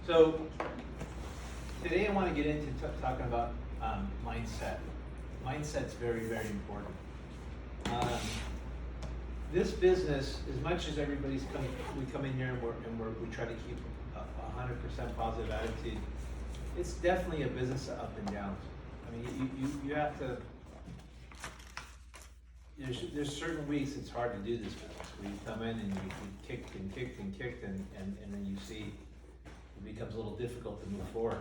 So today I want to get into talking about mindset. Mindset's very, very important. Um, this business, as much as we come in here and we try to keep a 100% positive attitude. It's definitely a business of up and downs. I mean, you have to. There's certain weeks it's hard to do this business where you come in and you kicked and kicked and kicked and then you see it becomes a little difficult to move forward.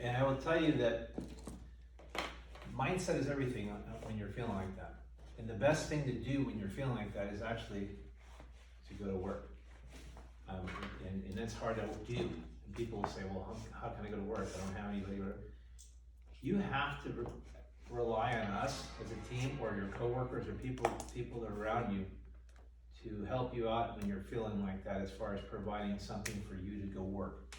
And I will tell you that mindset is everything when you're feeling like that. And the best thing to do when you're feeling like that is actually to go to work. And that's hard to do. And people will say, well, how can I go to work? I don't have anybody to go to work. You have to rely on us as a team or your coworkers or people that are around you to help you out when you're feeling like that as far as providing something for you to go work.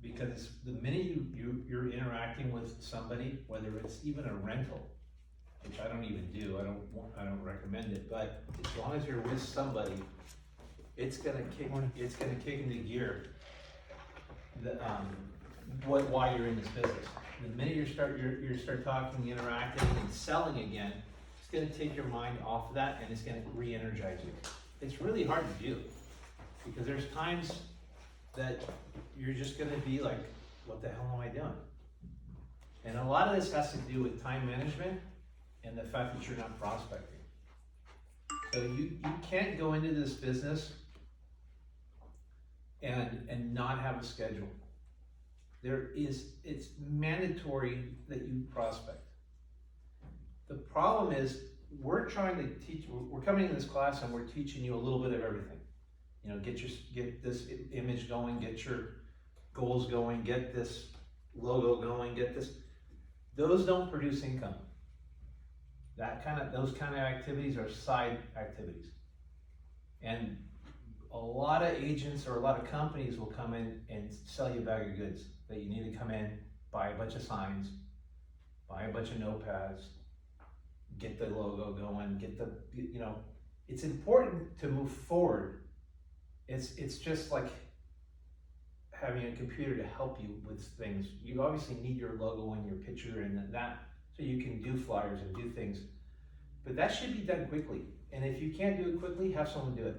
Because the minute you're interacting with somebody, whether it's even a rental, which I don't even do, I don't recommend it, but as long as you're with somebody, it's gonna kick into gear why you're in this business. The minute you start talking, interacting, and selling again, it's gonna take your mind off of that and it's gonna re-energize you. It's really hard to do because there's times that you're just gonna be like, what the hell am I doing? And a lot of this has to do with time management and the fact that you're not prospecting. So you can't go into this business and not have a schedule. It's mandatory that you prospect. The problem is we're trying to teach, we're coming in this class and we're teaching you a little bit of everything. You know, get this image going, get your goals going, get this logo going, get this. Those don't produce income. Those kind of activities are side activities. And a lot of agents or a lot of companies will come in and sell you a bag of goods that you need to come in, buy a bunch of signs, buy a bunch of notepads, get the logo going, it's important to move forward. It's just like having a computer to help you with things. You obviously need your logo and your picture and that, so you can do flyers and do things. But that should be done quickly. And if you can't do it quickly, have someone do it.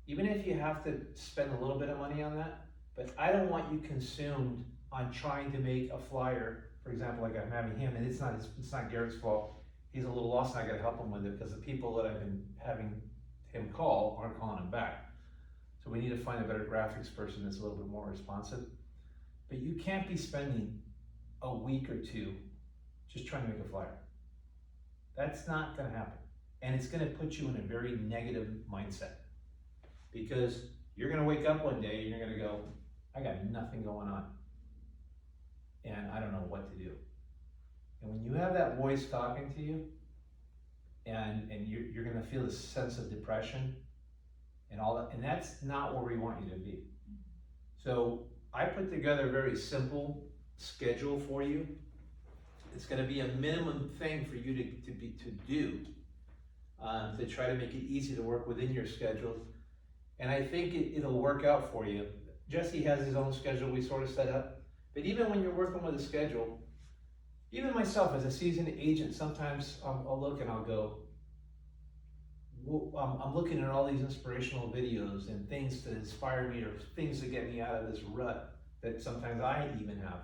Even if you have to spend a little bit of money on that, but I don't want you consumed on trying to make a flyer, for example, like I'm having him, and it's not Garrett's fault. He's a little lost and I gotta help him with it because the people that I've been having him call aren't calling him back. So we need to find a better graphics person that's a little bit more responsive. But you can't be spending a week or two just trying to make a flyer. That's not gonna happen. And it's gonna put you in a very negative mindset because you're gonna wake up one day and you're gonna go, I got nothing going on and I don't know what to do. And when you have that voice talking to you and you're gonna feel this sense of depression and all that, and that's not where we want you to be. So I put together a very simple schedule for you. It's going to be a minimum thing for you to do to try to make it easy to work within your schedule. And I think it'll work out for you. Jesse has his own schedule we sort of set up. But even when you're working with a schedule, even myself as a seasoned agent, sometimes I'll look and I'll go, I'm looking at all these inspirational videos and things to inspire me or things to get me out of this rut that sometimes I even have.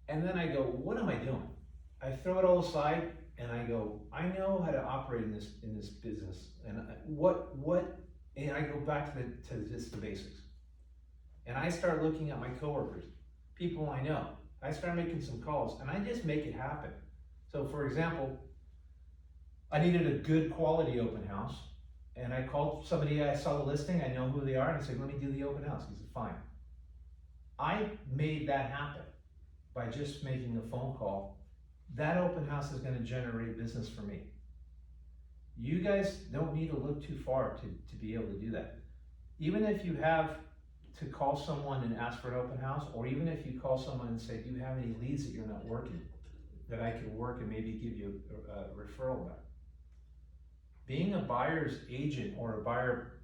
And then I go, what am I doing? I throw it all aside and I go, I know how to operate in this business. And and I go back to just the basics. And I start looking at my coworkers, people I know. I start making some calls and I just make it happen. So for example, I needed a good quality open house and I called somebody, I saw the listing, I know who they are, and I said, let me do the open house. He said, fine. I made that happen by just making a phone call. That open house is gonna generate business for me. You guys don't need to look too far to be able to do that. Even if you have to call someone and ask for an open house, or even if you call someone and say, do you have any leads that you're not working, that I can work and maybe give you a referral back. Being a buyer's agent or a buyer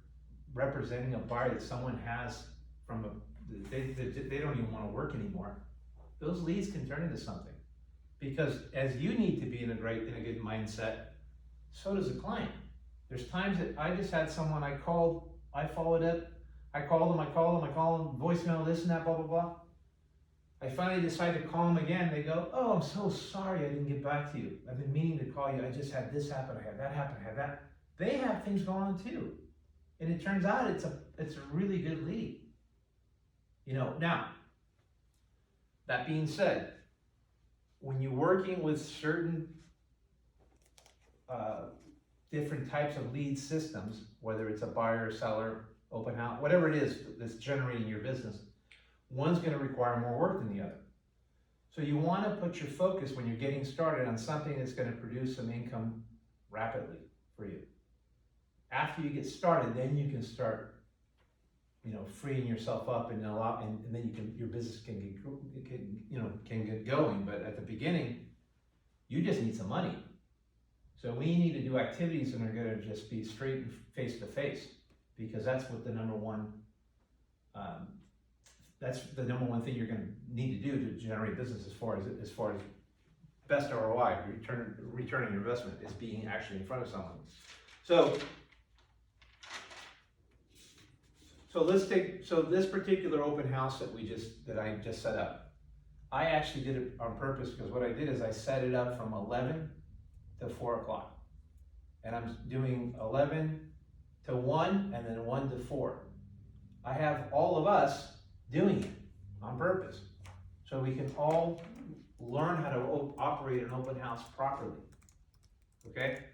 representing a buyer that someone has from they don't even wanna work anymore, those leads can turn into something. Because as you need to be in a good mindset, so does the client. There's times that I just had someone I called, I followed up, I called them, voicemail, this and that, blah, blah, blah. I finally decided to call them again. They go, oh, I'm so sorry I didn't get back to you. I've been meaning to call you. I just had this happen, I had that happen, I had that. They have things going on too. And it turns out it's a really good lead. You know, now, that being said, when you're working with certain different types of lead systems, whether it's a buyer, seller, open house, whatever it is that's generating your business, one's going to require more work than the other. So you want to put your focus when you're getting started on something that's going to produce some income rapidly for you. After you get started, then you can start, you know, freeing yourself up and then your business can get going. But at the beginning, you just need some money. So we need to do activities that are going to just be straight and face to face, because that's what the number one thing you're going to need to do to generate business as far as best ROI, returning your investment, is being actually in front of someone. So this particular open house that I just set up, I actually did it on purpose, because what I did is I set it up from 11 to 4 o'clock. And I'm doing 11 to 1 and then 1 to 4. I have all of us doing it on purpose, so we can all learn how to operate an open house properly, okay?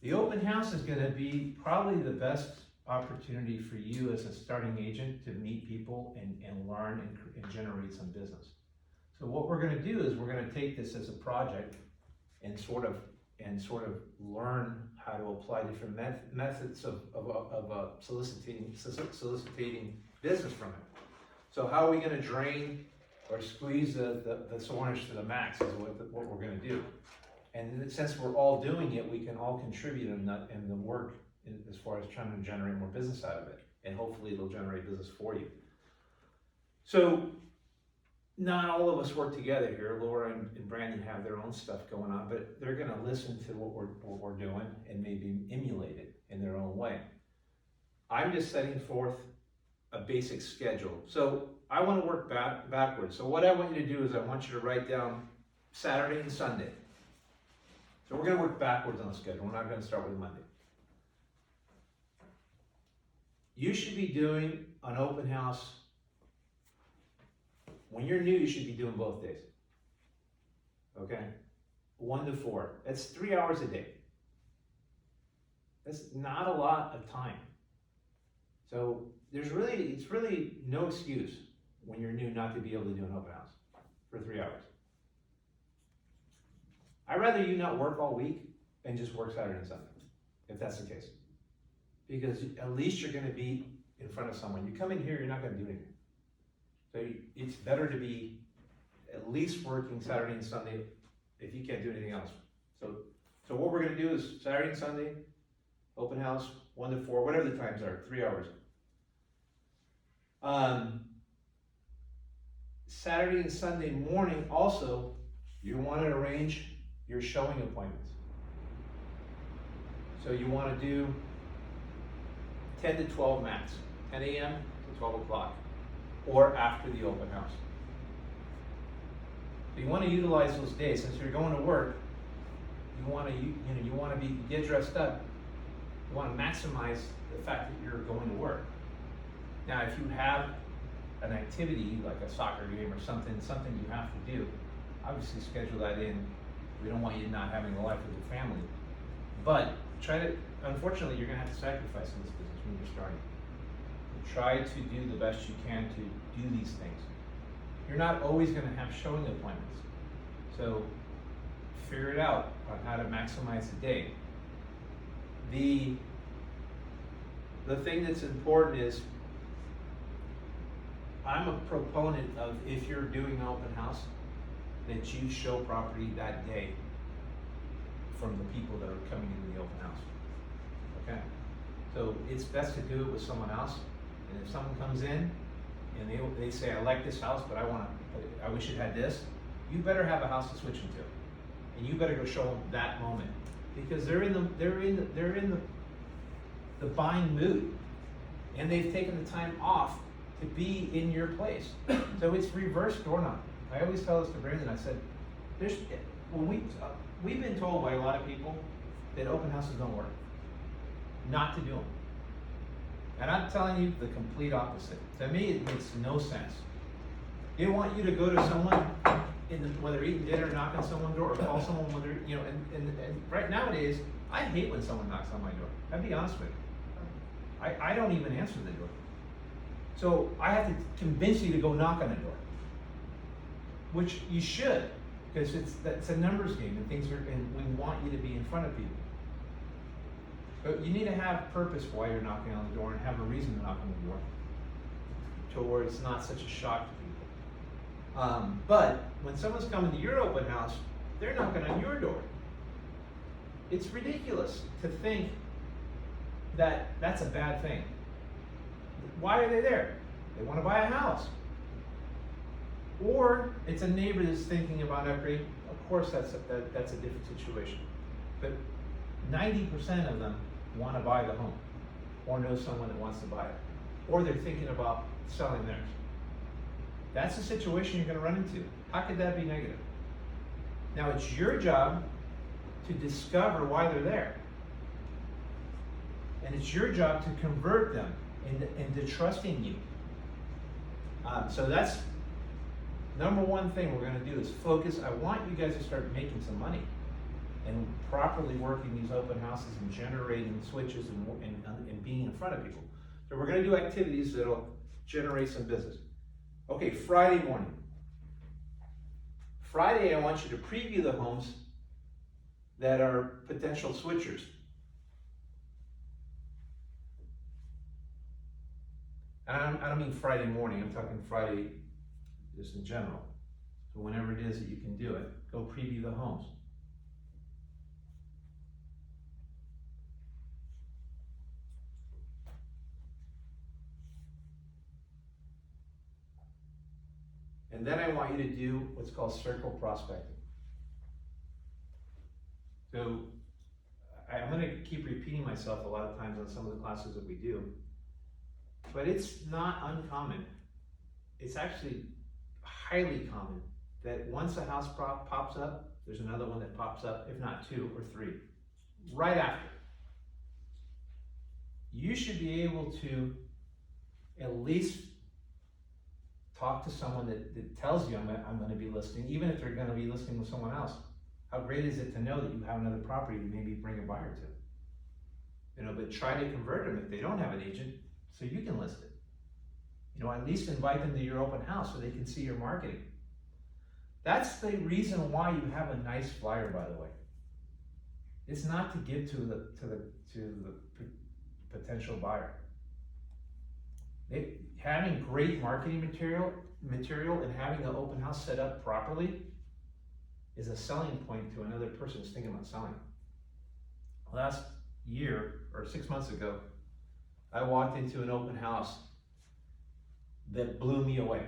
The open house is gonna be probably the best opportunity for you as a starting agent to meet people and learn and generate some business. So what we're gonna do is we're gonna take this as a project and sort of learn how to apply different methods of soliciting business from it. So how are we gonna drain or squeeze the orange to the max is what we're gonna do. And since we're all doing it, we can all contribute in the work as far as trying to generate more business out of it. And hopefully it'll generate business for you. So not all of us work together here. Laura and Brandon have their own stuff going on, but they're gonna listen to what we're doing and maybe emulate it in their own way. I'm just setting forth a basic schedule. So I wanna work backwards. So what I want you to do is I want you to write down Saturday and Sunday. So we're gonna work backwards on the schedule. We're not gonna start with Monday. You should be doing an open house. When you're new, you should be doing both days. Okay? 1 to 4. That's 3 hours a day. That's not a lot of time. So it's really no excuse when you're new not to be able to do an open house for 3 hours. I'd rather you not work all week and just work Saturday and Sunday, if that's the case. Because at least you're gonna be in front of someone. You come in here, you're not gonna do anything. So it's better to be at least working Saturday and Sunday if you can't do anything else. So what we're gonna do is Saturday and Sunday, open house, 1 to 4, whatever the times are, 3 hours. Saturday and Sunday morning also, you wanna arrange your showing appointments. So you wanna do 10 to 12 max, 10 a.m. to 12 o'clock, or after the open house. So you want to utilize those days. Since you're going to work, you want to get dressed up. You want to maximize the fact that you're going to work. Now, if you have an activity like a soccer game or something you have to do, obviously schedule that in. We don't want you not having a life with your family, but unfortunately, you're going to have to sacrifice in this business when you're starting. Try to do the best you can to do these things. You're not always going to have showing appointments. So figure it out on how to maximize the day. The thing that's important is, I'm a proponent of, if you're doing an open house, that you show property that day from the people that are coming into the open house. Okay? So it's best to do it with someone else. And if someone comes in and they say, I like this house, but I wish it had this, you better have a house to switch into. And you better go show them that moment. Because they're in the buying mood. And they've taken the time off to be in your place. So it's reverse door knocking. I always tell this to Brandon, I said, we've been told by a lot of people that open houses don't work. Not to do them. And I'm telling you the complete opposite. To me, it makes no sense. They want you to go to someone, whether eating dinner, knock on someone's door, or call someone, whether, and right nowadays, I hate when someone knocks on my door. I'll be honest with you. I don't even answer the door. So I have to convince you to go knock on the door. Which you should, because it's a numbers game and we want you to be in front of people. But you need to have purpose while you're knocking on the door and have a reason to knock on the door to where it's not such a shock to people. But when someone's coming to your open house, they're knocking on your door. It's ridiculous to think that that's a bad thing. Why are they there? They want to buy a house. Or it's a neighbor that's thinking about upgrade. Of course, that's a different situation. But 90% of them want to buy the home, or know someone that wants to buy it, or they're thinking about selling theirs. That's the situation you're going to run into. How could that be negative? Now it's your job to discover why they're there, and it's your job to convert them into trusting you. So that's number one thing we're going to do is focus. I want you guys to start making some money and properly working these open houses and generating switches and being in front of people. So we're going to do activities that'll generate some business. Okay, Friday morning. Friday, I want you to preview the homes that are potential switchers. And I don't mean Friday morning, I'm talking Friday just in general. So whenever it is that you can do it, go preview the homes. And then I want you to do what's called circle prospecting. So I'm going to keep repeating myself a lot of times on some of the classes that we do, but it's not uncommon. It's actually highly common that once a house pops up, there's another one that pops up, if not 2 or 3, right after. You should be able to at least talk to someone that tells you I'm going to be listing, even if they're going to be listing with someone else. How great is it to know that you have another property to maybe bring a buyer to? But try to convert them if they don't have an agent, so you can list it. At least invite them to your open house so they can see your marketing. That's the reason why you have a nice flyer, by the way. It's not to give to the potential buyer. Having great marketing material and having the open house set up properly is a selling point to another person who's thinking about selling. Last year, or 6 months ago, I walked into an open house that blew me away.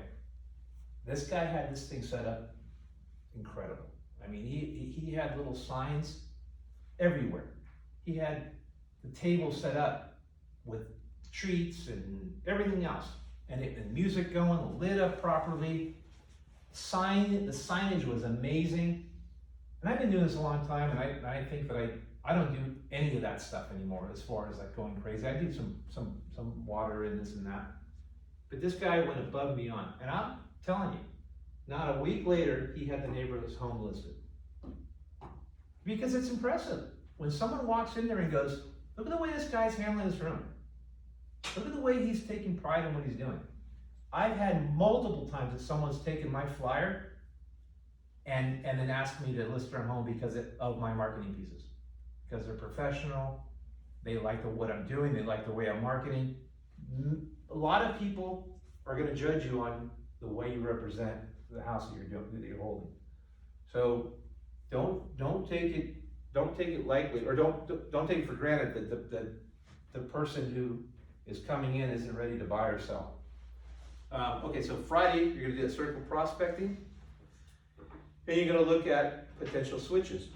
This guy had this thing set up incredible. I mean, he had little signs everywhere. He had the table set up with treats and everything else, and music going, lit up properly. The signage was amazing. And I've been doing this a long time, and I think that I don't do any of that stuff anymore as far as like going crazy. I do some water and this and that. But this guy went above and beyond. And I'm telling you, not a week later, he had the neighbor's home listed. Because it's impressive. When someone walks in there and goes, look at the way this guy's handling this room. Look at the way he's taking pride in what he's doing. I've had multiple times that someone's taken my flyer and then asked me to list their home because of my marketing pieces. Because they're professional, they like what I'm doing, they like the way I'm marketing. A lot of people are going to judge you on the way you represent the house that you're holding. So don't take it lightly, or don't take it for granted that the person who is coming in isn't ready to buy or sell. Okay, so Friday, you're gonna do that circle prospecting, and you're gonna look at potential switches.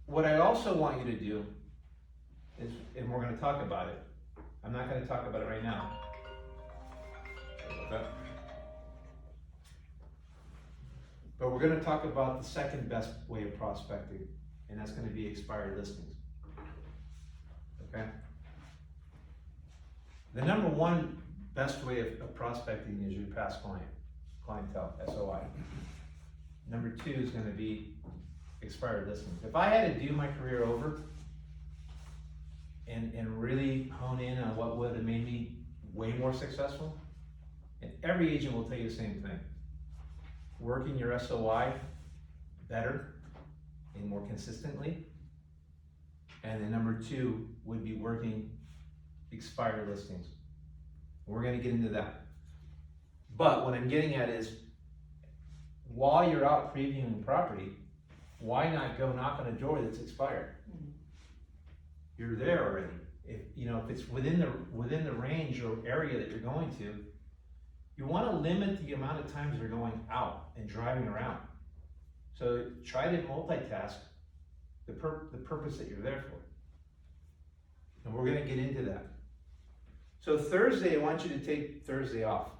What I also want you to do is, and we're gonna talk about it, I'm not gonna talk about it right now. Okay. But we're gonna talk about the second best way of prospecting, and that's gonna be expired listings. Okay? The number one best way of prospecting is your past clientele, SOI. Number two is gonna be expired listings. If I had to do my career over and really hone in on what would have made me way more successful, and every agent will tell you the same thing. Working your SOI better and more consistently. And then number two would be working expired listings. We're gonna get into that. But what I'm getting at is, while you're out previewing property, why not go knock on a door that's expired? You're there already. If it's within the range or area that you're going to, you want to limit the amount of times you're going out and driving around. So try to multitask the purpose that you're there for. And we're going to get into that. So Thursday, I want you to take Thursday off.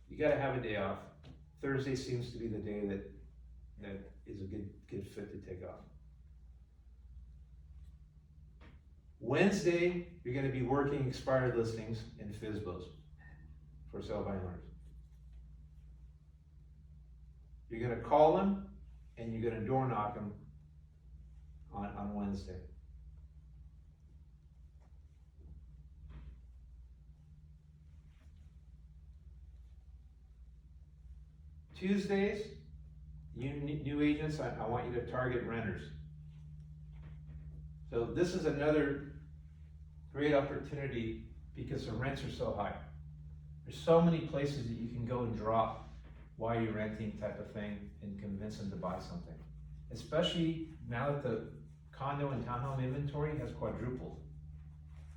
You got to have a day off. Thursday seems to be the day that is a good fit to take off. Wednesday, you're going to be working expired listings and FSBOs for sale by owners. You're going to call them and you're going to door knock them on Wednesday. Tuesdays, you new agents, I want you to target renters. So this is another great opportunity because the rents are so high. There's so many places that you can go and drop while you're renting type of thing and convince them to buy something. Especially now that the condo and townhome inventory has quadrupled.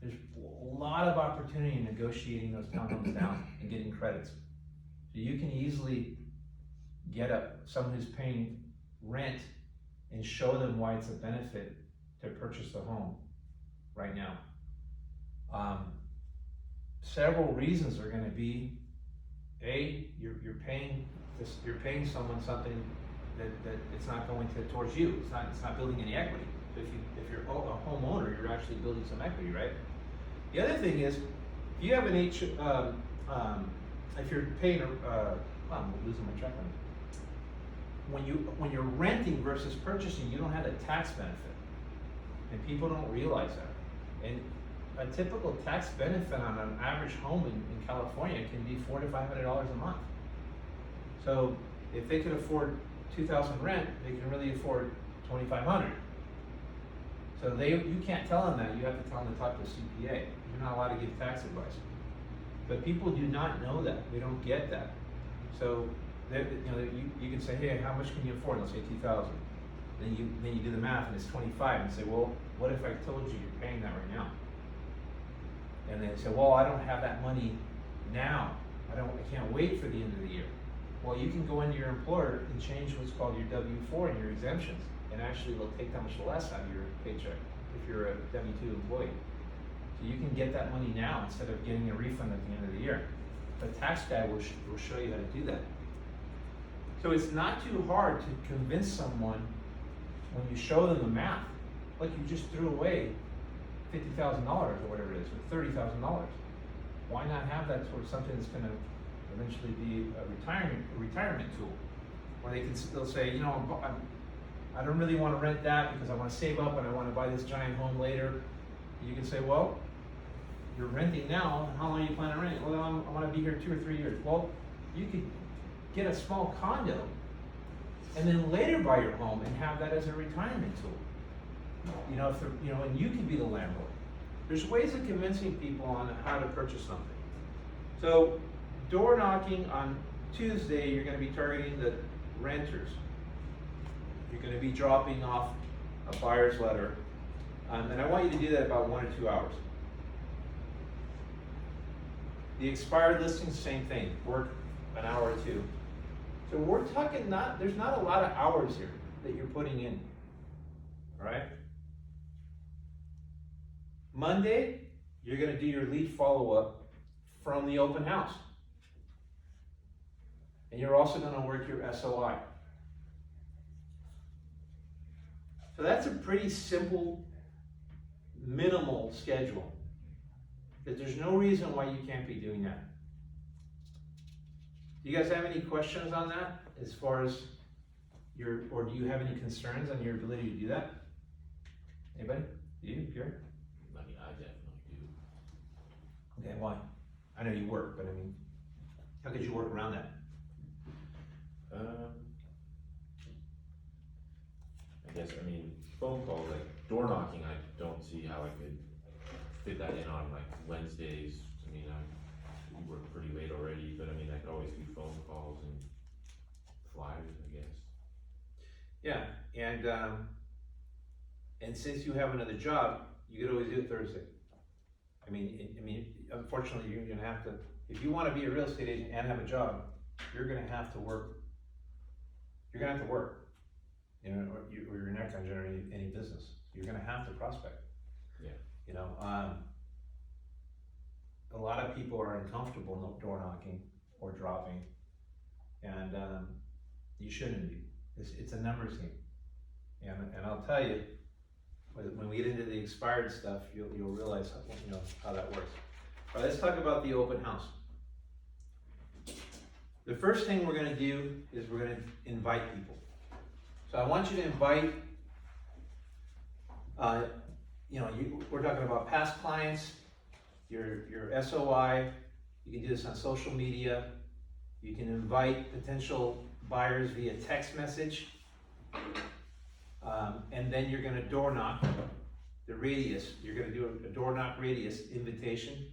There's a lot of opportunity in negotiating those townhomes down and getting credits. So you can easily get someone who's paying rent and show them why it's a benefit to purchase the home right now. Several reasons are going to be: A, you're paying someone something that it's not going towards you. It's not building any equity. So if you're a homeowner, you're actually building some equity, right? The other thing is, if you have an if you're paying I'm losing my track on it. When you're renting versus purchasing, you don't have a tax benefit. And people don't realize that. And a typical tax benefit on an average home in California can be $400 to $500 a month. So if they can afford $2,000 rent, they can really afford $2,500. So you can't tell them that. You have to tell them to talk to a CPA. You're not allowed to give tax advice. But people do not know that. They don't get that. So you can say, hey, how much can you afford? And they'll say $2,000. Then you do the math and it's 25, and say, well, what if I told you you're paying that right now? And they say, well, I don't have that money now. I can't wait for the end of the year. Well, you can go into your employer and change what's called your W-4 and your exemptions, and actually they'll take that much less out of your paycheck if you're a W-2 employee. So you can get that money now instead of getting a refund at the end of the year. The tax guy will show you how to do that. So it's not too hard to convince someone when you show them the math, like you just threw away $50,000 or whatever it is, or $30,000. Why not have that towards something that's going to eventually be a retirement tool, where they'll say, I don't really want to rent that because I want to save up and I want to buy this giant home later. You can say, well, you're renting now. How long are you planning on renting? Well, I want to be here 2 or 3 years. Well, you could get a small condo and then later buy your home and have that as a retirement tool. And you can be the landlord. There's ways of convincing people on how to purchase something. So door knocking on Tuesday, you're going to be targeting the renters. You're gonna be dropping off a buyer's letter, and I want you to do that about 1 or 2 hours. The expired listings, same thing, work an hour or two. So we're talking there's not a lot of hours here that you're putting in, all right? Monday, you're gonna do your lead follow-up from the open house. And you're also gonna work your SOI. So that's a pretty simple, minimal schedule. That there's no reason why you can't be doing that. Do you guys have any questions on that as far as or do you have any concerns on your ability to do that? Anybody? Do you, Pierre? I mean, I definitely do. Okay, why? I know you work, but I mean, how could you work around that? I guess, I mean, phone calls, like door knocking, I don't see how I could fit that in on like Wednesdays. I mean, we work pretty late already, but I mean, I could always do phone calls and flyers, I guess. Yeah, and since you have another job, you could always do it Thursday. I mean, unfortunately, you're gonna have to, if you wanna be a real estate agent and have a job, you're gonna have to work. You're gonna have to work, you know, or you're not gonna generate any business. You're gonna have to prospect. Yeah. You know, a lot of people are uncomfortable door knocking or dropping, and you shouldn't be. It's a numbers game, and I'll tell you, when we get into the expired stuff, you'll realize how that works. All right, let's talk about the open house. The first thing we're going to do is we're going to invite people. So I want you to invite. We're talking about past clients, your SOI. You can do this on social media. You can invite potential buyers via text message. And then you're gonna door knock the radius. You're gonna do a door knock radius invitation.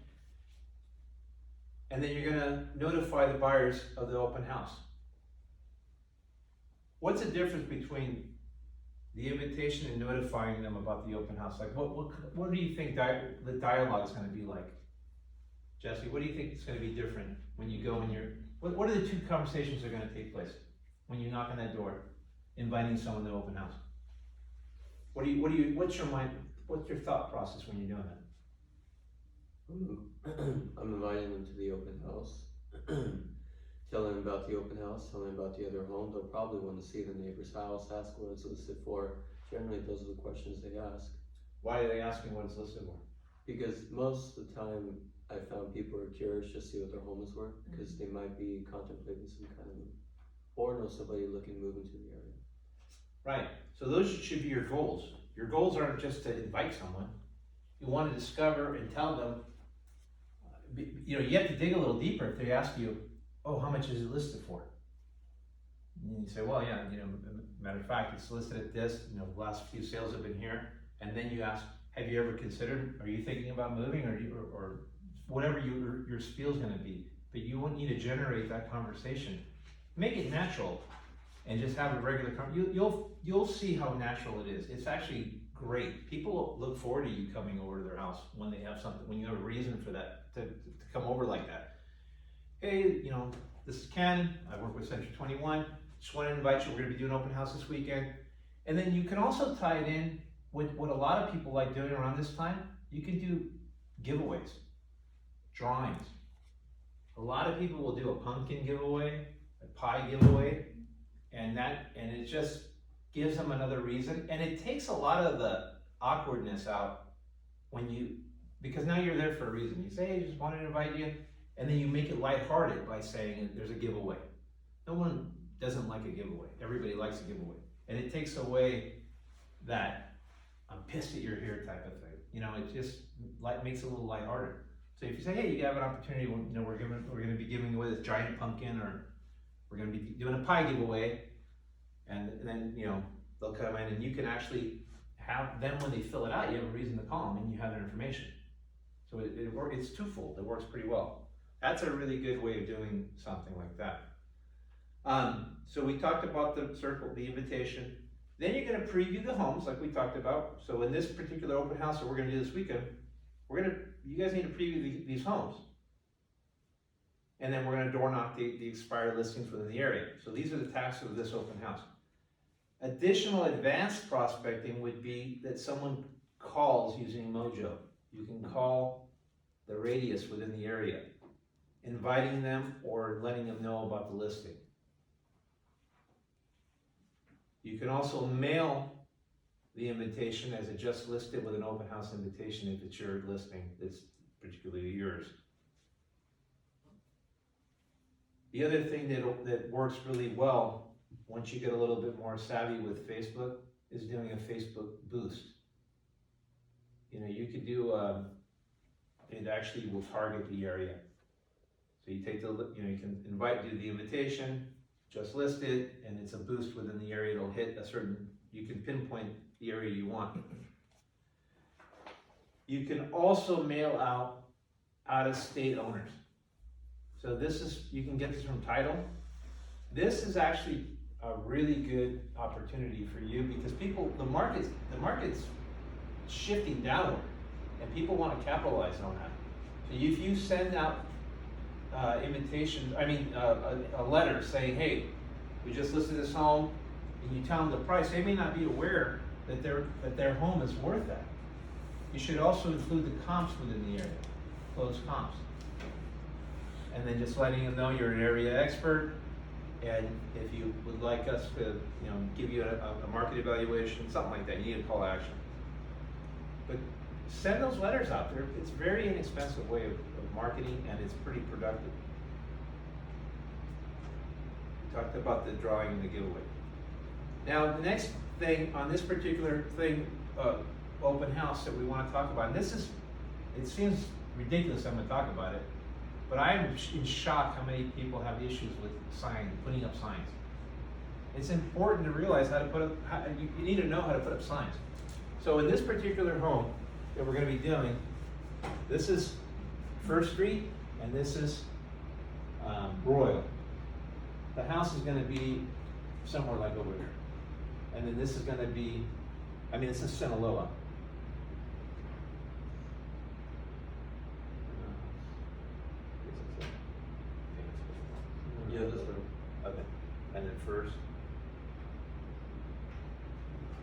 And then you're gonna notify the buyers of the open house. What's the difference between the invitation and notifying them about the open house? Like, what do you think the dialogue is gonna be like? Jesse, what do you think is gonna be different when you go and what are the two conversations that are gonna take place when you knock on that door, inviting someone to the open house? What's your thought process when you're doing that? I'm inviting them to the open house, tell them about the open house, tell them about the other home. They'll probably want to see the neighbor's house, ask what it's listed for. Generally, those are the questions they ask. Why are they asking what it's listed for? Because most of the time, I found people are curious just to see what their home is worth, because they might be contemplating some kind of move, or know somebody looking to move into the area. Right, so those should be your goals. Your goals aren't just to invite someone. You want to discover and tell them, you have to dig a little deeper if they ask you, oh, how much is it listed for? And you say, well, yeah, matter of fact, it's listed at this, the last few sales have been here. And then you ask, have you ever considered, are you thinking about moving, or whatever your spiel's gonna be. But you won't need to generate that conversation. Make it natural and just have a regular conversation. You'll see how natural it is. It's actually great. People look forward to you coming over to their house when they have something, when you have a reason for that, to come over like that. Hey, this is Ken, I work with Century 21, just want to invite you, we're going to be doing open house this weekend. And then you can also tie it in with what a lot of people like doing around this time. You can do giveaways, drawings. A lot of people will do a pumpkin giveaway, a pie giveaway, and it just gives them another reason. And it takes a lot of the awkwardness out because now you're there for a reason. You say, hey, I just wanted to invite you. And then you make it lighthearted by saying there's a giveaway. No one doesn't like a giveaway. Everybody likes a giveaway. And it takes away that I'm pissed that you're here type of thing. It just makes it a little lighthearted. So if you say, hey, you have an opportunity, we're going to be giving away this giant pumpkin, or we're going to be doing a pie giveaway, and then they'll come in, and you can actually have them, when they fill it out, you have a reason to call them, and you have their information. So it's twofold. It works pretty well. That's a really good way of doing something like that. So we talked about the circle, the invitation. Then you're gonna preview the homes like we talked about. So in this particular open house that we're gonna do this weekend, you guys need to preview these homes. And then we're gonna door knock the expired listings within the area. So these are the tasks of this open house. Additional advanced prospecting would be that someone calls using Mojo. You can call the radius within the area, inviting them or letting them know about the listing. You can also mail the invitation as it just listed with an open house invitation if it's your listing that's particularly yours. The other thing that works really well once you get a little bit more savvy with Facebook is doing a Facebook boost. You know, you could do, it actually will target the area. So you take you can do the invitation, just list it, and it's a boost within the area. It'll hit a certain, you can pinpoint the area you want. You can also mail out of state owners. So you can get this from Title. This is actually a really good opportunity for you because the market's shifting downward and people want to capitalize on that. So if you send out invitations, a letter saying, hey, we just listed this home, and you tell them the price, they may not be aware that their home is worth that. You should also include the comps within the area, closed comps. And then just letting them know you're an area expert, and if you would like us to, give you a market evaluation, something like that, you need a call to action. But send those letters out there. It's a very inexpensive way of marketing, and it's pretty productive. We talked about the drawing and the giveaway. Now, the next thing on this particular thing, open house that we want to talk about, and it seems ridiculous I'm going to talk about it, but I'm in shock how many people have issues with putting up signs. It's important to realize you need to know how to put up signs. So in this particular home that we're going to be doing, this is First Street, and this is Royal. The house is going to be somewhere like over here. And then this is going to be, this is Sinaloa. Yeah, this one. Okay. And then First.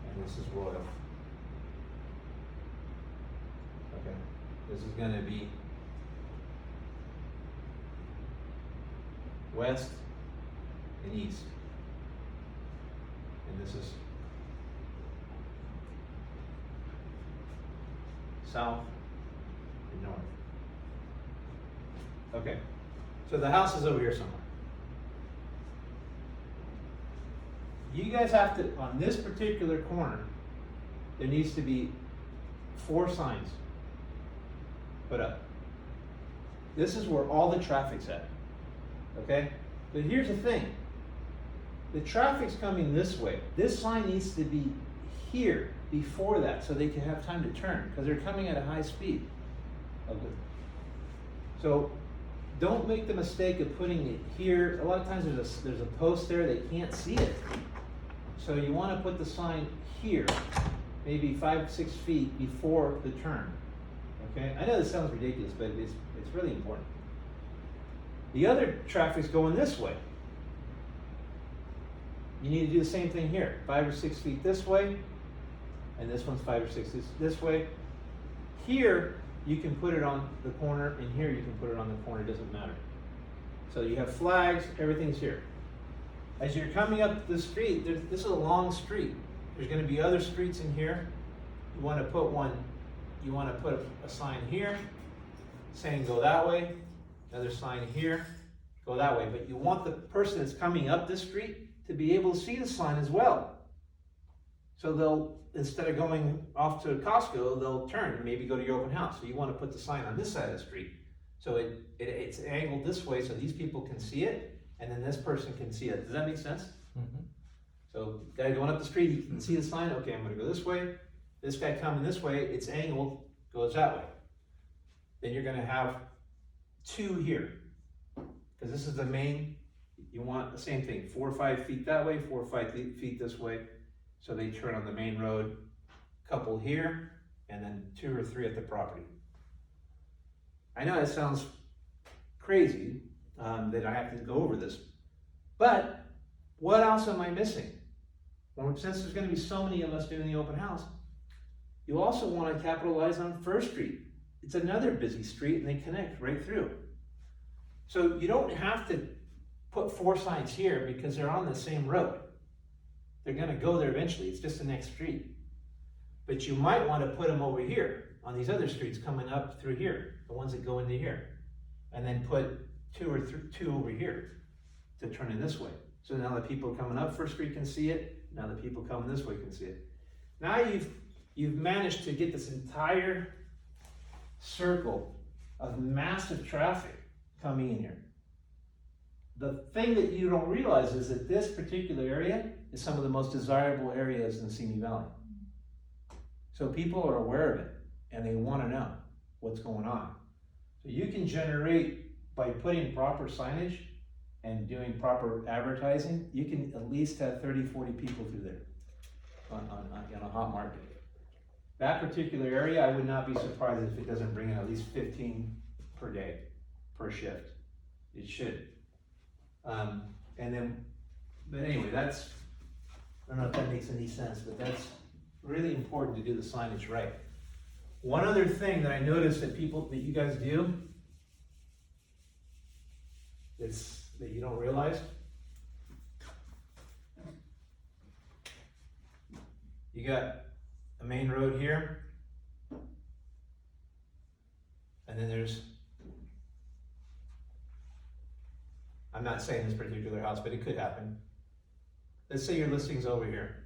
And this is Royal. Okay. This is going to be West and East. And this is South and North. Okay. So the house is over here somewhere. You guys have to, on this particular corner, there needs to be 4 signs put up. This is where all the traffic's at, okay? But here's the thing. The traffic's coming this way. This sign needs to be here before that so they can have time to turn because they're coming at a high speed. So don't make the mistake of putting it here. A lot of times there's a post there, they can't see it. So you want to put the sign here, maybe 5-6 feet before the turn. Okay? I know this sounds ridiculous, but it's really important. The other traffic's going this way. You need to do the same thing here. 5 or 6 feet this way, and this one's 5 or 6 this way. Here, you can put it on the corner, and here you can put it on the corner, it doesn't matter. So you have flags, everything's here. As you're coming up the street, this is a long street. There's going to be other streets in here. You want to put a sign here saying go that way, another sign here, go that way. But you want the person that's coming up this street to be able to see the sign as well. So they'll, instead of going off to Costco, they'll turn and maybe go to your open house. So you want to put the sign on this side of the street. So it's angled this way so these people can see it, and then this person can see it. Does that make sense? Mm-hmm. So guy going up the street, he can see the sign. Okay, I'm going to go this way. This guy coming this way, it's angled, goes that way. Then you're going to have 2 here, because this is the main. You want the same thing, 4 or 5 feet that way, 4 or 5 feet this way. So they turn on the main road, couple here, and then 2 or 3 at the property. I know that sounds crazy, that I have to go over this, but what else am I missing? Well, since there's gonna be so many of us doing the open house, you also wanna capitalize on First Street. It's another busy street and they connect right through. So you don't have to put 4 signs here because they're on the same road. They're gonna go there eventually, it's just the next street. But you might wanna put them over here on these other streets coming up through here, the ones that go into here. And then put 2 or 2 over here to turn in this way. So now the people coming up First Street can see it, now the people coming this way can see it. Now you've managed to get this entire circle of massive traffic coming in here. The thing that you don't realize is that this particular area is some of the most desirable areas in the Simi Valley. So people are aware of it and they want to know what's going on. So you can generate, by putting proper signage and doing proper advertising, you can at least have 30, 40 people through there on a hot market. That particular area, I would not be surprised if it doesn't bring in at least 15 per day, per shift. It should. But anyway, I don't know if that makes any sense, but that's really important to do the signage right. One other thing that I noticed that you guys do, that you don't realize, you got a main road here, and then I'm not saying this particular house, but it could happen. Let's say your listing's over here.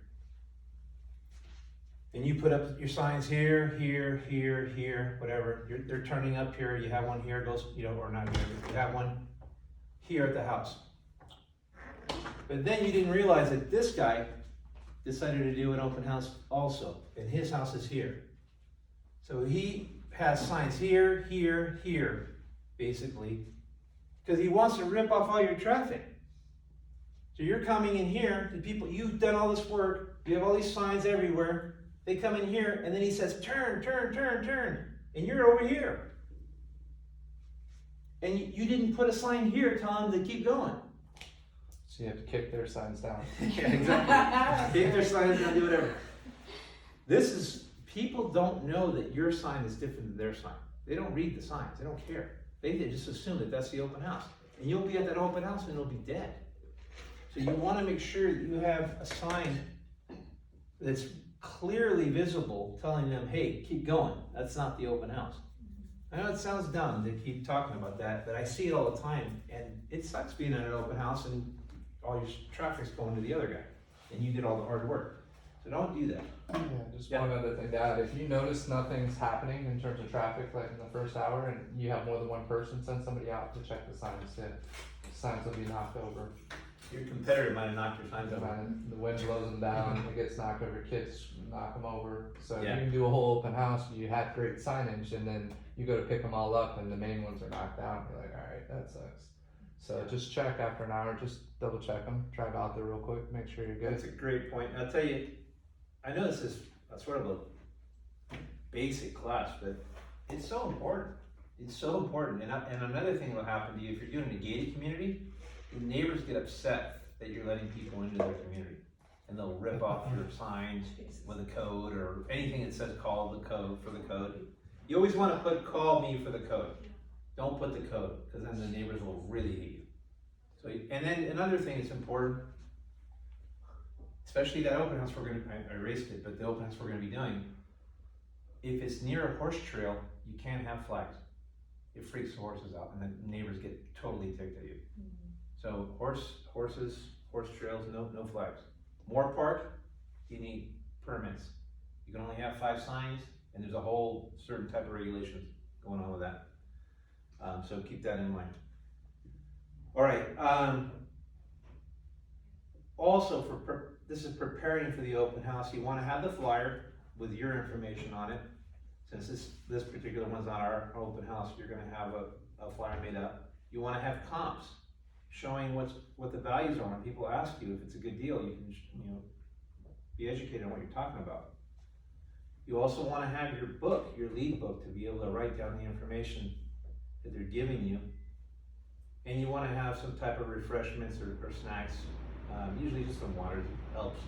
And you put up your signs here, here, here, here, whatever. They're turning up here, you have one here, goes, or not here, but you have one here at the house. But then you didn't realize that this guy decided to do an open house also, and his house is here. So he has signs here, here, here, basically, because he wants to rip off all your traffic. So you're coming in here, the people, you've done all this work, you have all these signs everywhere, they come in here, and then he says, turn, turn, turn, turn, and you're over here. And you didn't put a sign here telling them to keep going. So you have to kick their signs down. Yeah, exactly. Kick their signs down, do whatever. People don't know that your sign is different than their sign. They don't read the signs, they don't care. They just assume that that's the open house. And you'll be at that open house and it'll be dead. So you want to make sure that you have a sign that's clearly visible telling them, hey, keep going. That's not the open house. I know it sounds dumb to keep talking about that, but I see it all the time. And it sucks being at an open house and all your traffic's going to the other guy. And you did all the hard work. So don't do that. Just one other thing to add, if you notice nothing's happening in terms of traffic, like in the first hour, and you have more than one person, send somebody out to check the signs. The signs will be knocked over. Your competitor might have knocked your signs over. And the wind blows them down, it gets knocked over, kids knock them over. So Yeah. you can do a whole open house, you had great signage, and then you go to pick them all up and the main ones are knocked down. You're like, alright, that sucks. So just check after an hour, just double check them, drive out there real quick, make sure you're good. That's a great point. I'll tell you, I know this is a sort of a basic class, but it's so important. It's so important. And another thing that will happen to you, if you're doing a gated community, the neighbors get upset that you're letting people into their community. And they'll rip off your signs with a code or anything that says call the code for the code. You always want to put call me for the code. Don't put the code, because then the neighbors will really hate you. So, and then another thing that's important, especially that open house I erased it, but the open house we're gonna be doing, if it's near a horse trail, you can't have flags. It freaks the horses out and the neighbors get totally ticked at you. So horse trails, no flags. Moore Park, you need permits. You can only have 5 signs, and there's a whole certain type of regulations going on with that. So keep that in mind. All right. Also, this is preparing for the open house. You want to have the flyer with your information on it. Since this particular one's not our open house, you're going to have a flyer made up. You want to have comps showing what the values are. When people ask you if it's a good deal, you can be educated on what you're talking about. You also wanna have your book, your lead book, to be able to write down the information that they're giving you. And you wanna have some type of refreshments or snacks, usually just some water helps.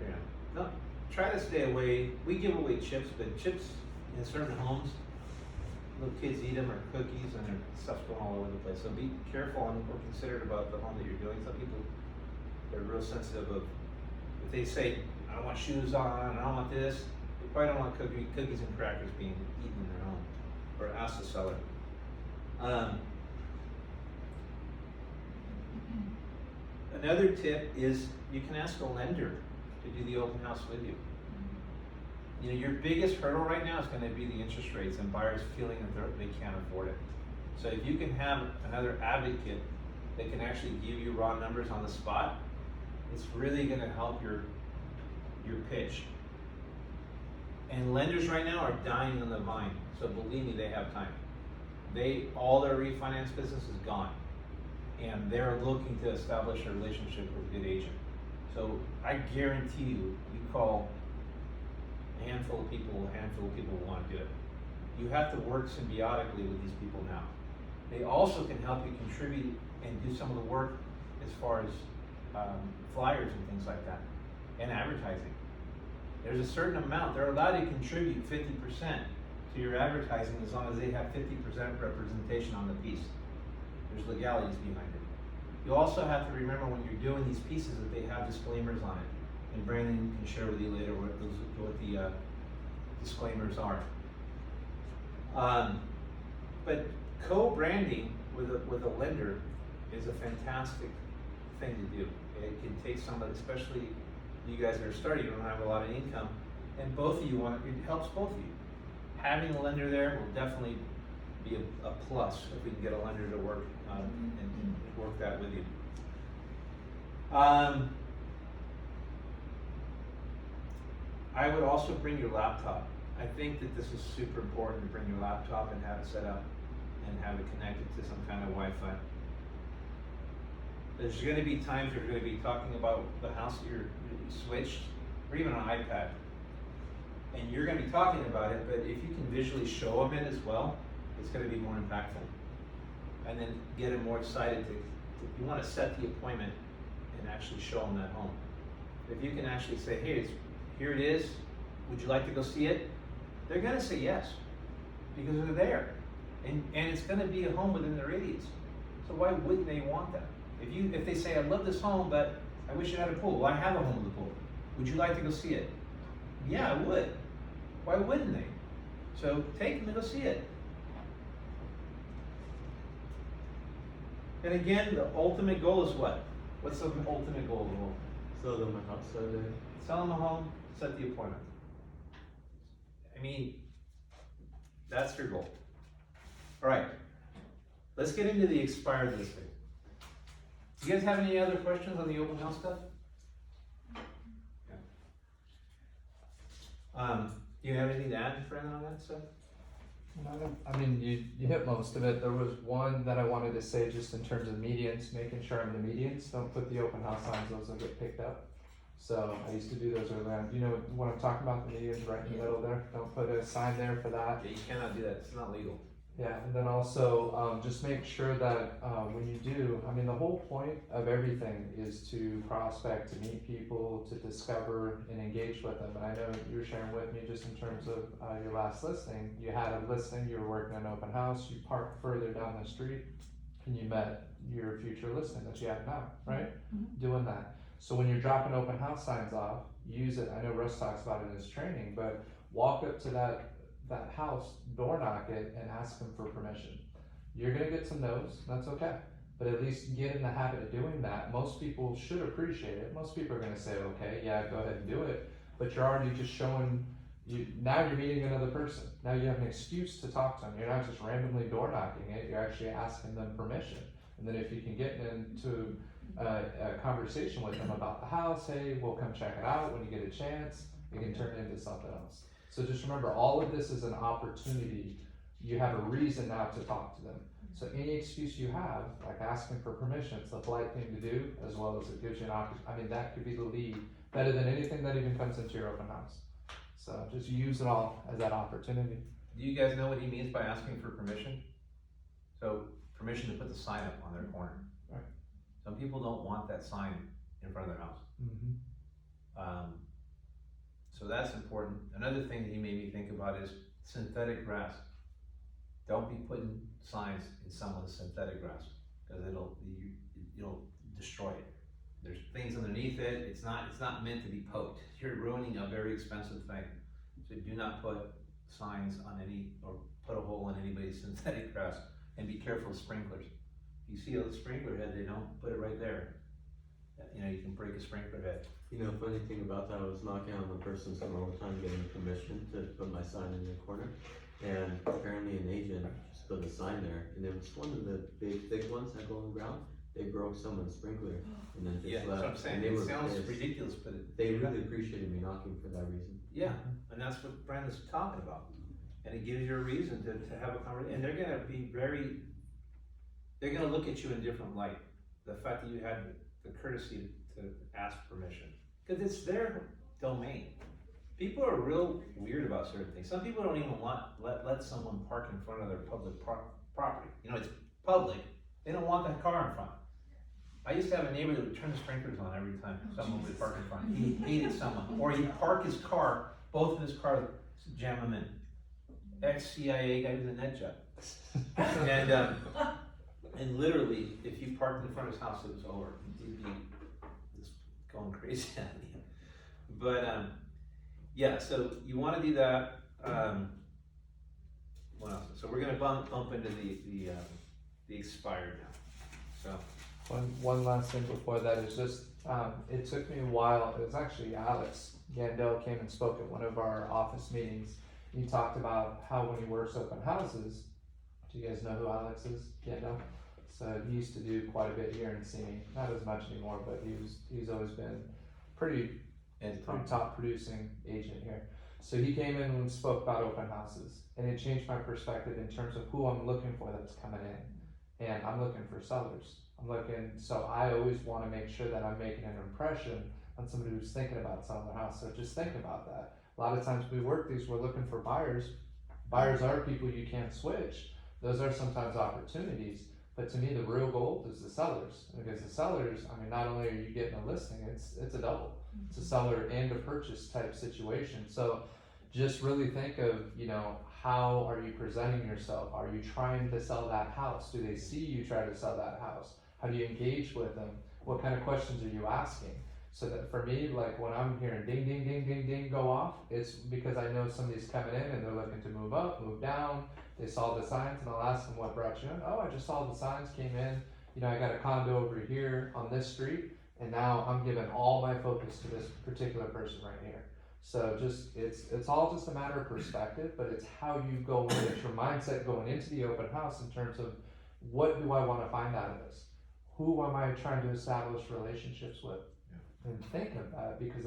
Yeah. No, try to stay away, we give away chips, but chips in certain homes, little kids eat them, or cookies, and their stuff's going all over the place. So be careful and or considerate about the home that you're doing. Some people, they're real sensitive of, if they say, I don't want shoes on, I don't want this, they probably don't want cookies and crackers being eaten in their home, or ask the seller. Another tip is you can ask a lender to do the open house with you. You know, your biggest hurdle right now is gonna be the interest rates and buyers feeling that they can't afford it. So if you can have another advocate that can actually give you raw numbers on the spot, it's really gonna help your pitch. And lenders right now are dying on the vine, so believe me, they have time. All their refinance business is gone, and they're looking to establish a relationship with a good agent. So I guarantee you call a handful of people will wanna do it. You have to work symbiotically with these people now. They also can help you contribute and do some of the work as far as flyers and things like that, and advertising. There's a certain amount, they're allowed to contribute 50% to your advertising as long as they have 50% representation on the piece. There's legalities behind it. You also have to remember when you're doing these pieces that they have disclaimers on it. And Brandon can share with you later what the disclaimers are. But co-branding with a lender is a fantastic thing to do. It can take somebody, especially you guys that are starting, you don't have a lot of income, and both of you it helps both of you. Having a lender there will definitely be a plus if we can get a lender to work and work that with you. I would also bring your laptop. I think that this is super important to bring your laptop and have it set up and have it connected to some kind of Wi-Fi. There's going to be times you're going to be talking about the house that you switched, or even an iPad, and you're going to be talking about it, but if you can visually show them it as well, it's going to be more impactful. And then get them more excited you want to set the appointment and actually show them that home. If you can actually say, hey, here it is, would you like to go see it? They're going to say yes, because they're there. And it's going to be a home within their radius. So why wouldn't they want that? If they say, I love this home, but I wish it had a pool. Well, I have a home with a pool. Would you like to go see it? Yeah, I would. Why wouldn't they? So take them to go see it. And again, the ultimate goal is what? What's the ultimate goal of the home? Sell them a house, so they Sell them a home, set the appointment. I mean, that's your goal. All right, let's get into the expired listing. You guys have any other questions on the open house stuff? Yeah. Do you have anything to add, Brandon, on that stuff? I mean, you hit most of it. There was one that I wanted to say just in terms of medians, making sure I'm the medians. Don't put the open house signs, those will get picked up. So I used to do those early on. You know what I'm talking about, the medians right in the middle there? Don't put a sign there for that. Yeah, you cannot do that, it's not legal. Yeah, and then also just make sure that when you do, I mean, the whole point of everything is to prospect, to meet people, to discover and engage with them. And I know you were sharing with me just in terms of your last listing. You had a listing, you were working an open house, you parked further down the street, and you met your future listing that you have now, right? Mm-hmm. Doing that. So when you're dropping open house signs off, use it. I know Russ talks about it in his training, but walk up to that house, door knock it, and ask them for permission. You're gonna get some no's, that's okay. But at least get in the habit of doing that. Most people should appreciate it. Most people are gonna say, okay, yeah, go ahead and do it. But you're already just showing, now you're meeting another person. Now you have an excuse to talk to them. You're not just randomly door knocking it, you're actually asking them permission. And then if you can get into a conversation with them about the house, hey, we'll come check it out when you get a chance, it can turn into something else. So just remember, all of this is an opportunity. You have a reason now to talk to them. So any excuse you have, like asking for permission, it's the polite thing to do, as well as it gives you an opportunity. I mean, that could be the lead better than anything that even comes into your open house. So just use it all as that opportunity. Do you guys know what he means by asking for permission? So, permission to put the sign up on their corner. Right. Some people don't want that sign in front of their house. So that's important. Another thing that he made me think about is synthetic grass. Don't be putting signs in someone's synthetic grass, because you'll destroy it. There's things underneath it, it's not meant to be poked. You're ruining a very expensive thing. So do not put signs on or put a hole in anybody's synthetic grass, and be careful of sprinklers. You see a sprinkler head, they don't put it right there. You can break a sprinkler head. Funny thing about that, I was knocking on the person's door all the time getting permission to put my sign in the corner. And apparently an agent just put a sign there, and it was one of the big thick ones that go on the ground. They broke someone's sprinkler and then just Yeah, left. that's what I'm saying. And they It were sounds pissed. ridiculous, but They really appreciated me knocking for that reason. yeah, and that's what Brandon's talking about. And it gives you a reason to have a conversation, and they're gonna look at you in a different light. The fact that you had the courtesy to ask permission, because it's their domain. People are real weird about certain things. Some people don't even let someone park in front of their public property. It's public, they don't want that car in front. I used to have a neighbor that would turn the sprinklers on every time someone would park in front. He hated someone. Or he'd park his car, both of his cars, jam them in. Ex-CIA guy was a net job. And literally, if you parked in front of his house, it was over. He'd be just going crazy at you. But, yeah, so you wanna do that. What else? So we're gonna bump into the expired now, so. One last thing before that is just, it took me a while, it was actually Alex Gandel came and spoke at one of our office meetings. He talked about how when he works open houses, do you guys know who Alex is, Gandel? So he used to do quite a bit here in Simi, not as much anymore, but he's always been pretty top producing agent here. So he came in and spoke about open houses, and it changed my perspective in terms of who I'm looking for that's coming in. And I'm looking for sellers. So I always want to make sure that I'm making an impression on somebody who's thinking about selling their house. So just think about that. A lot of times we're looking for buyers. Buyers are people you can't switch. Those are sometimes opportunities. But to me, the real gold is the sellers. Because the sellers, not only are you getting a listing, it's a double. It's a seller and a purchase type situation. So just really think of, how are you presenting yourself? Are you trying to sell that house? Do they see you try to sell that house? How do you engage with them? What kind of questions are you asking? So that for me, like when I'm hearing ding, ding, ding, ding, ding go off, it's because I know somebody's coming in and they're looking to move up, move down. They saw the signs and I'll ask them what brought you in. Oh, I just saw the signs, came in. I got a condo over here on this street, and now I'm giving all my focus to this particular person right here. So it's all just a matter of perspective, but it's how you go in, it's your mindset going into the open house in terms of what do I want to find out of this? Who am I trying to establish relationships with? Yeah. And think of that, because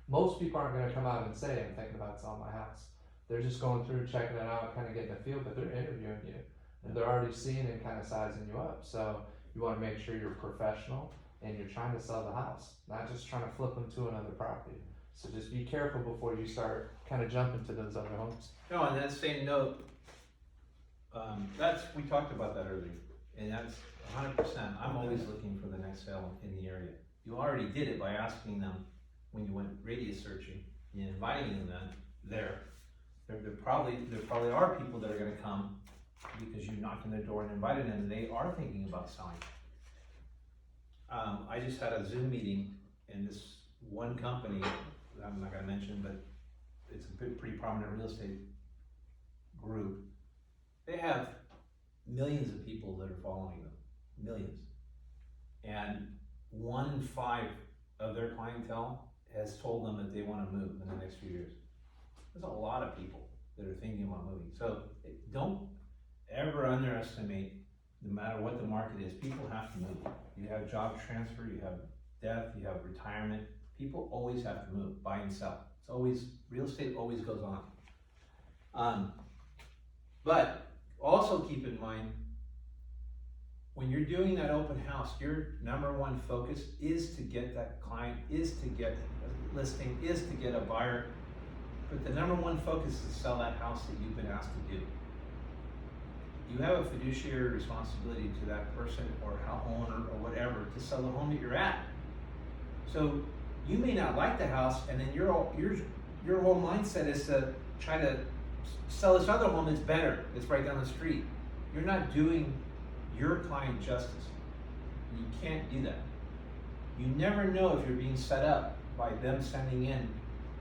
most people aren't gonna come out and say, I'm thinking about selling my house. They're just going through, checking it out, kind of getting a feel, but they're interviewing you. And they're already seeing and kind of sizing you up. So you want to make sure you're professional and you're trying to sell the house, not just trying to flip them to another property. So just be careful before you start kind of jumping to those other homes. No, on that same note, we talked about that earlier, and that's 100%. I'm always looking for the next sale in the area. You already did it by asking them when you went radius searching, and inviting them there. There probably are people that are going to come because you knocked on their door and invited them, and they are thinking about selling. I just had a Zoom meeting, and this one company, I'm not going to mention, but it's a pretty prominent real estate group. They have millions of people that are following them, millions. And 1 in 5 of their clientele has told them that they want to move in the next few years. There's a lot of people that are thinking about moving. So don't ever underestimate, no matter what the market is, people have to move. You have job transfer, you have death, you have retirement. People always have to move, buy and sell. It's always, real estate always goes on. But also keep in mind, when you're doing that open house, your number one focus is to get that client, is to get a listing, is to get a buyer. But the number one focus is to sell that house that you've been asked to do. You have a fiduciary responsibility to that person or owner or whatever to sell the home that you're at. So you may not like the house, and then your whole mindset is to try to sell this other home that's better, that's right down the street. You're not doing your client justice. You can't do that. You never know if you're being set up by them sending in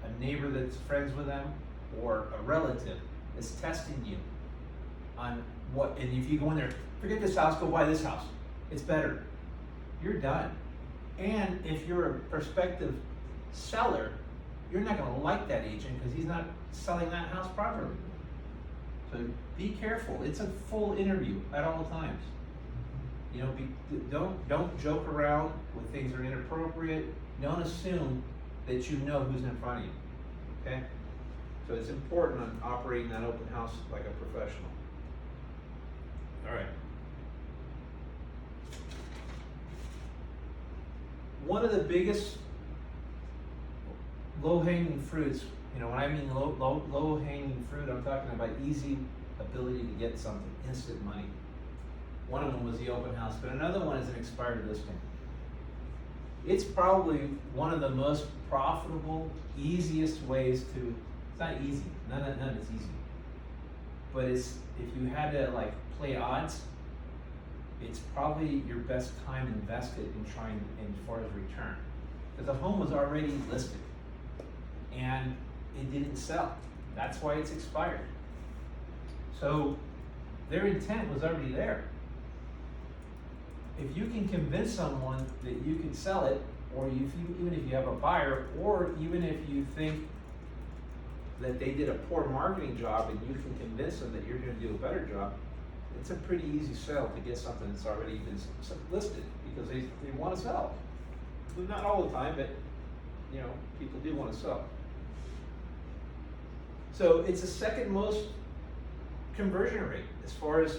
a neighbor that's friends with them or a relative that's testing you on what, and if you go in there, forget this house, go buy this house. It's better. You're done. And if you're a prospective seller, you're not gonna like that agent because he's not selling that house properly. So be careful. It's a full interview at all times. You know, don't joke around with things that are inappropriate. Don't assume that you know who's in front of you. Okay? So it's important on operating that open house like a professional. All right. One of the biggest low-hanging fruits, you know, when I mean low-hanging fruit, I'm talking about easy ability to get something, instant money. One of them was the open house, but another one is an expired listing. It's probably one of the most profitable, easiest ways to, it's not easy, none of it's easy. But it's, if you had to like play odds, it's probably your best time invested in trying, as far as return. Because the home was already listed and it didn't sell. That's why it's expired. So their intent was already there. If you can convince someone that you can sell it, or even if you have a buyer, or even if you think that they did a poor marketing job and you can convince them that you're going to do a better job, it's a pretty easy sell to get something that's already been listed because they want to sell. Not all the time, but you know, people do want to sell. So it's the second most conversion rate as far as,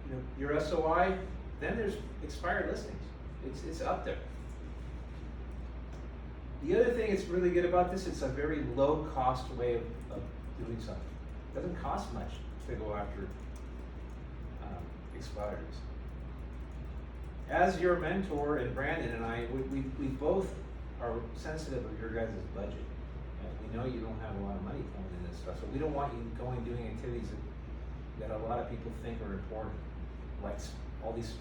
you know, your SOI. Then there's expired listings. It's up there. The other thing that's really good about this, it's a very low cost way of doing something. It doesn't cost much to go after expires. As your mentor, and Brandon and I, we both are sensitive of your guys' budget. And we know you don't have a lot of money coming in this stuff, so we don't want you going doing activities that a lot of people think are important, like all these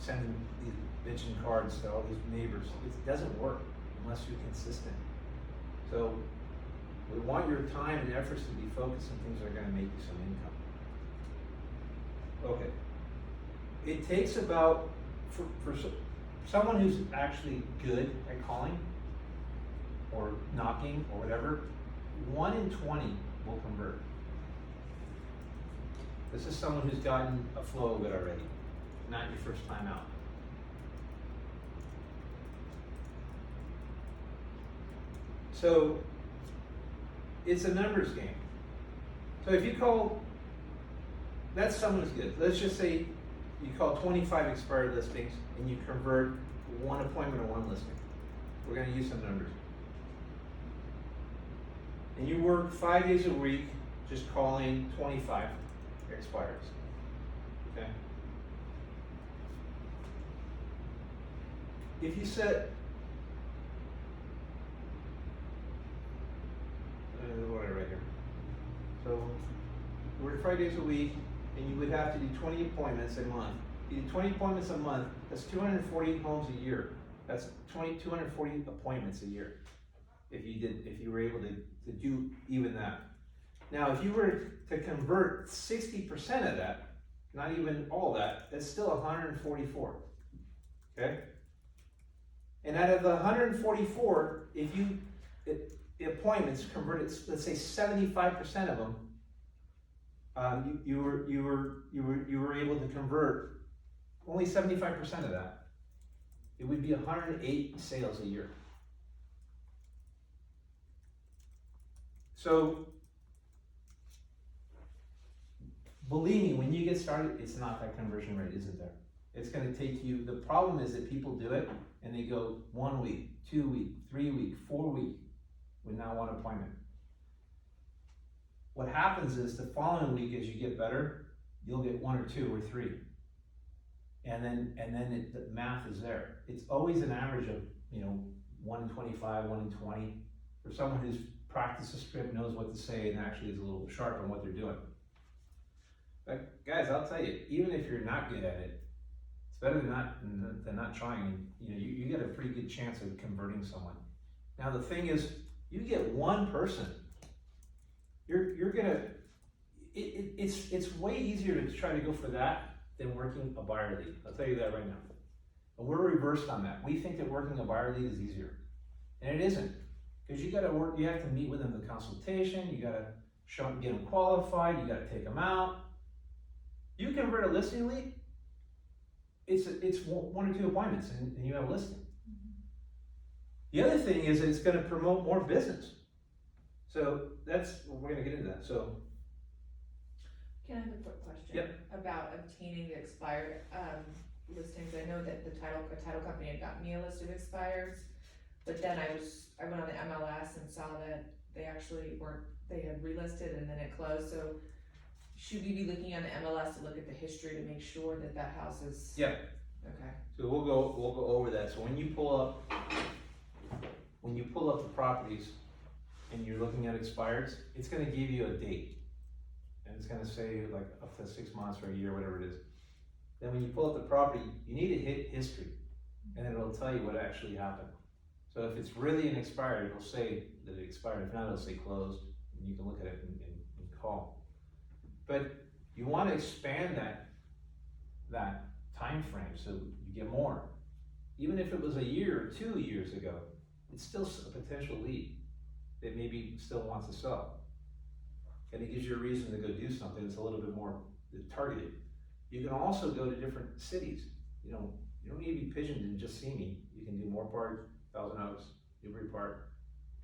sending these bitching cards to all these neighbors. It doesn't work unless you're consistent. So we want your time and efforts to be focused on things that are going to make you some income. Okay. It takes about, for someone who's actually good at calling or knocking or whatever, 1 in 20 will convert. This is someone who's gotten a flow of it already, not your first time out. So it's a numbers game. So if you call, that's someone who's good. Let's just say you call 25 expired listings and you convert 1 appointment or 1 listing. We're going to use some numbers. And you work 5 days a week just calling 25 expires. Okay? If you set, what I write here? So you work 5 days a week, and you would have to do 20 appointments a month. You do 20 appointments a month, that's 240 homes a year. That's 240 appointments a year. If you were able to do even that. Now, if you were to convert 60% of that, not even all that, that's still 144. Okay? And out of the 144, if you appointments converted, let's say 75% of them, you were able to convert only 75% of that. It would be 108 sales a year. So, believe me, when you get started, it's not that conversion rate, isn't there? It's gonna take you, the problem is that people do it and they go 1 week, 2 week, 3 week, 4 week with not one appointment. What happens is the following week, as you get better, you'll get 1 or 2 or 3. And then the math is there. It's always an average of, 1 in 25, 1 in 20. For someone who's practiced the script, knows what to say, and actually is a little sharp on what they're doing. But guys, I'll tell you, even if you're not good at it, it's better than not trying. You get a pretty good chance of converting someone. Now the thing is, you get one person, you're gonna. It's way easier to try to go for that than working a buyer lead. I'll tell you that right now. And we're reversed on that. We think that working a buyer lead is easier, and it isn't, because you got to work. You have to meet with them, the consultation. You got to show them, get them qualified. You got to take them out. You convert a listing lead. It's 1 or 2 appointments, and you have a listing. The other thing is that it's going to promote more business. So we're going to get into that. So. Can I have a quick question? Yep. About obtaining the expired, listings. I know that a title company had got me a list of expires, but then I went on the MLS and saw that they actually they had relisted and then it closed, so should we be looking on the MLS to look at the history to make sure that that house is? Yeah. Okay. So we'll go over that. So when you pull up the properties and you're looking at expireds, it's gonna give you a date. And it's gonna say like up to 6 months or a year, whatever it is. Then when you pull up the property, you need to hit history, and it'll tell you what actually happened. So if it's really an expired, it'll say that it expired. If not, it'll say closed, and you can look at it and call. But you wanna expand that time frame so you get more. Even if it was a year or 2 years ago, it's still a potential lead that maybe still wants to sell. And it gives you a reason to go do something that's a little bit more targeted. You can also go to different cities. You don't need to be pigeoned in just Simi. You can do Moore Park, Thousand Oaks, Newbury Park.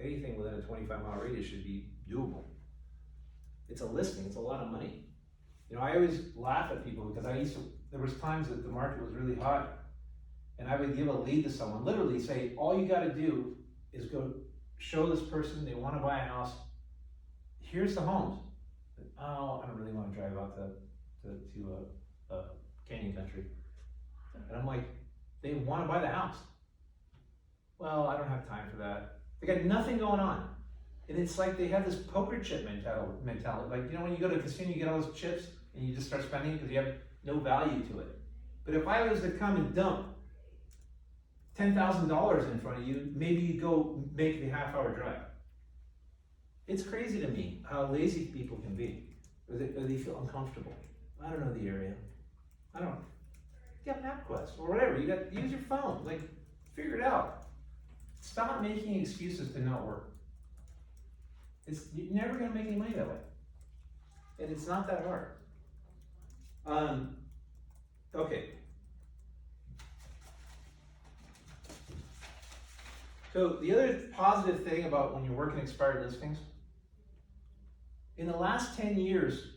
Anything within a 25-mile radius should be doable. It's a listing, it's a lot of money. I always laugh at people because there was times that the market was really hot, and I would give a lead to someone, literally say, all you gotta do is go show this person they wanna buy a house. Here's the homes. Oh, I don't really want to drive out to Canyon Country. And I'm like, they want to buy the house. Well, I don't have time for that. They got nothing going on. And it's like they have this poker chip mentality. Like, when you go to a casino, you get all those chips and you just start spending because you have no value to it. But if I was to come and dump $10,000 in front of you, maybe you go make the half-hour drive. It's crazy to me how lazy people can be, or they feel uncomfortable. I don't know the area. I don't. Get MapQuest or whatever. Use your phone. Like, figure it out. Stop making excuses to not work. You're never gonna make any money that way, and it's not that hard. Okay. So the other positive thing about when you're working expired listings. In the last 10 years,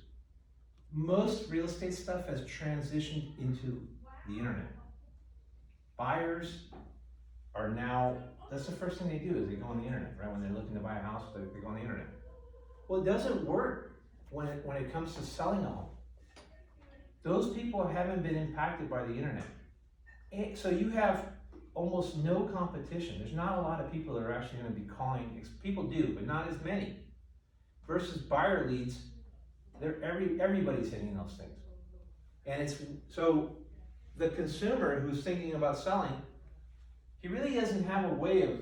most real estate stuff has transitioned into the internet. Buyers are now, that's the first thing they do is they go on the internet, right? When they're looking to buy a house, they go on the internet. Well, it doesn't work when it comes to selling a home. Those people haven't been impacted by the internet. And so you have almost no competition. There's not a lot of people that are actually gonna be calling, people do, but not as many. Versus buyer leads, everybody's hitting those things. And so the consumer who's thinking about selling, he really doesn't have a way of,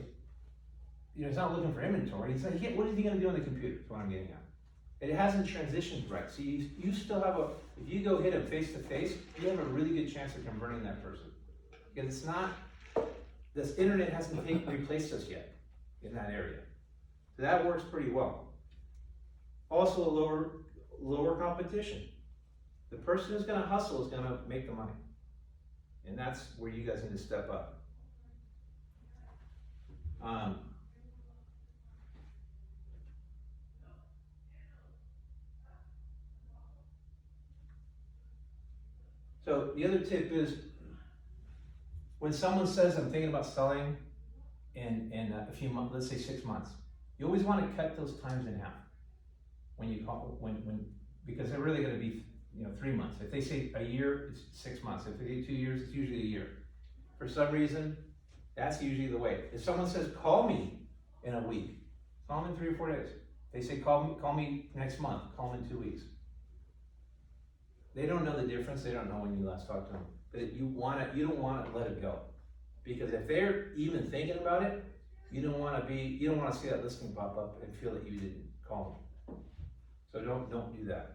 he's not looking for inventory. He's like, what is he gonna do on the computer, is what I'm getting at. It hasn't transitioned right. So you still have if you go hit him face to face, you have a really good chance of converting that person. Because this internet hasn't replaced us yet in that area. So that works pretty well. Also a lower competition. The person who's gonna hustle is gonna make the money. And that's where you guys need to step up. So the other tip is when someone says, I'm thinking about selling in a few months, let's say 6 months, you always wanna cut those times in half. When you call, because they're really gonna be, 3 months. If they say a year, it's 6 months. If they say 2 years, it's usually a year. For some reason, that's usually the way. If someone says, call me in a week, call them in 3 or 4 days. They say, call me next month, call them in 2 weeks. They don't know the difference, they don't know when you last talked to them. But you don't wanna let it go. Because if they're even thinking about it, you don't wanna see that listing pop up and feel that you didn't call them. So don't do that.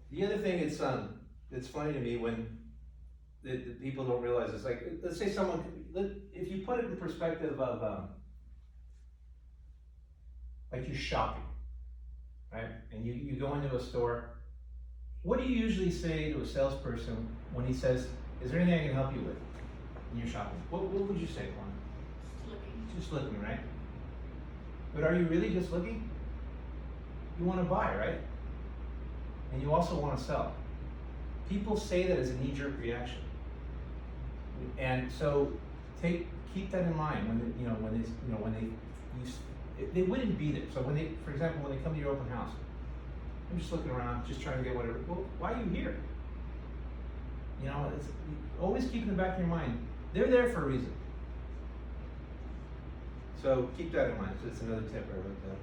The other thing it's funny to me when the people don't realize, it's like, let's say if you put it in perspective of, like you're shopping, right? And you go into a store, what do you usually say to a salesperson when he says, is there anything I can help you with when you're shopping? What would you say, Juan? Just looking, right? But are you really just looking? You want to buy, right? And you also want to sell. People say that as a knee-jerk reaction, and so keep that in mind when they wouldn't beat it. So for example, when they come to your open house, I'm just looking around, just trying to get whatever. Well, why are you here? It's always keep in the back of your mind. They're there for a reason. So keep that in mind. So it's another tip I wrote down.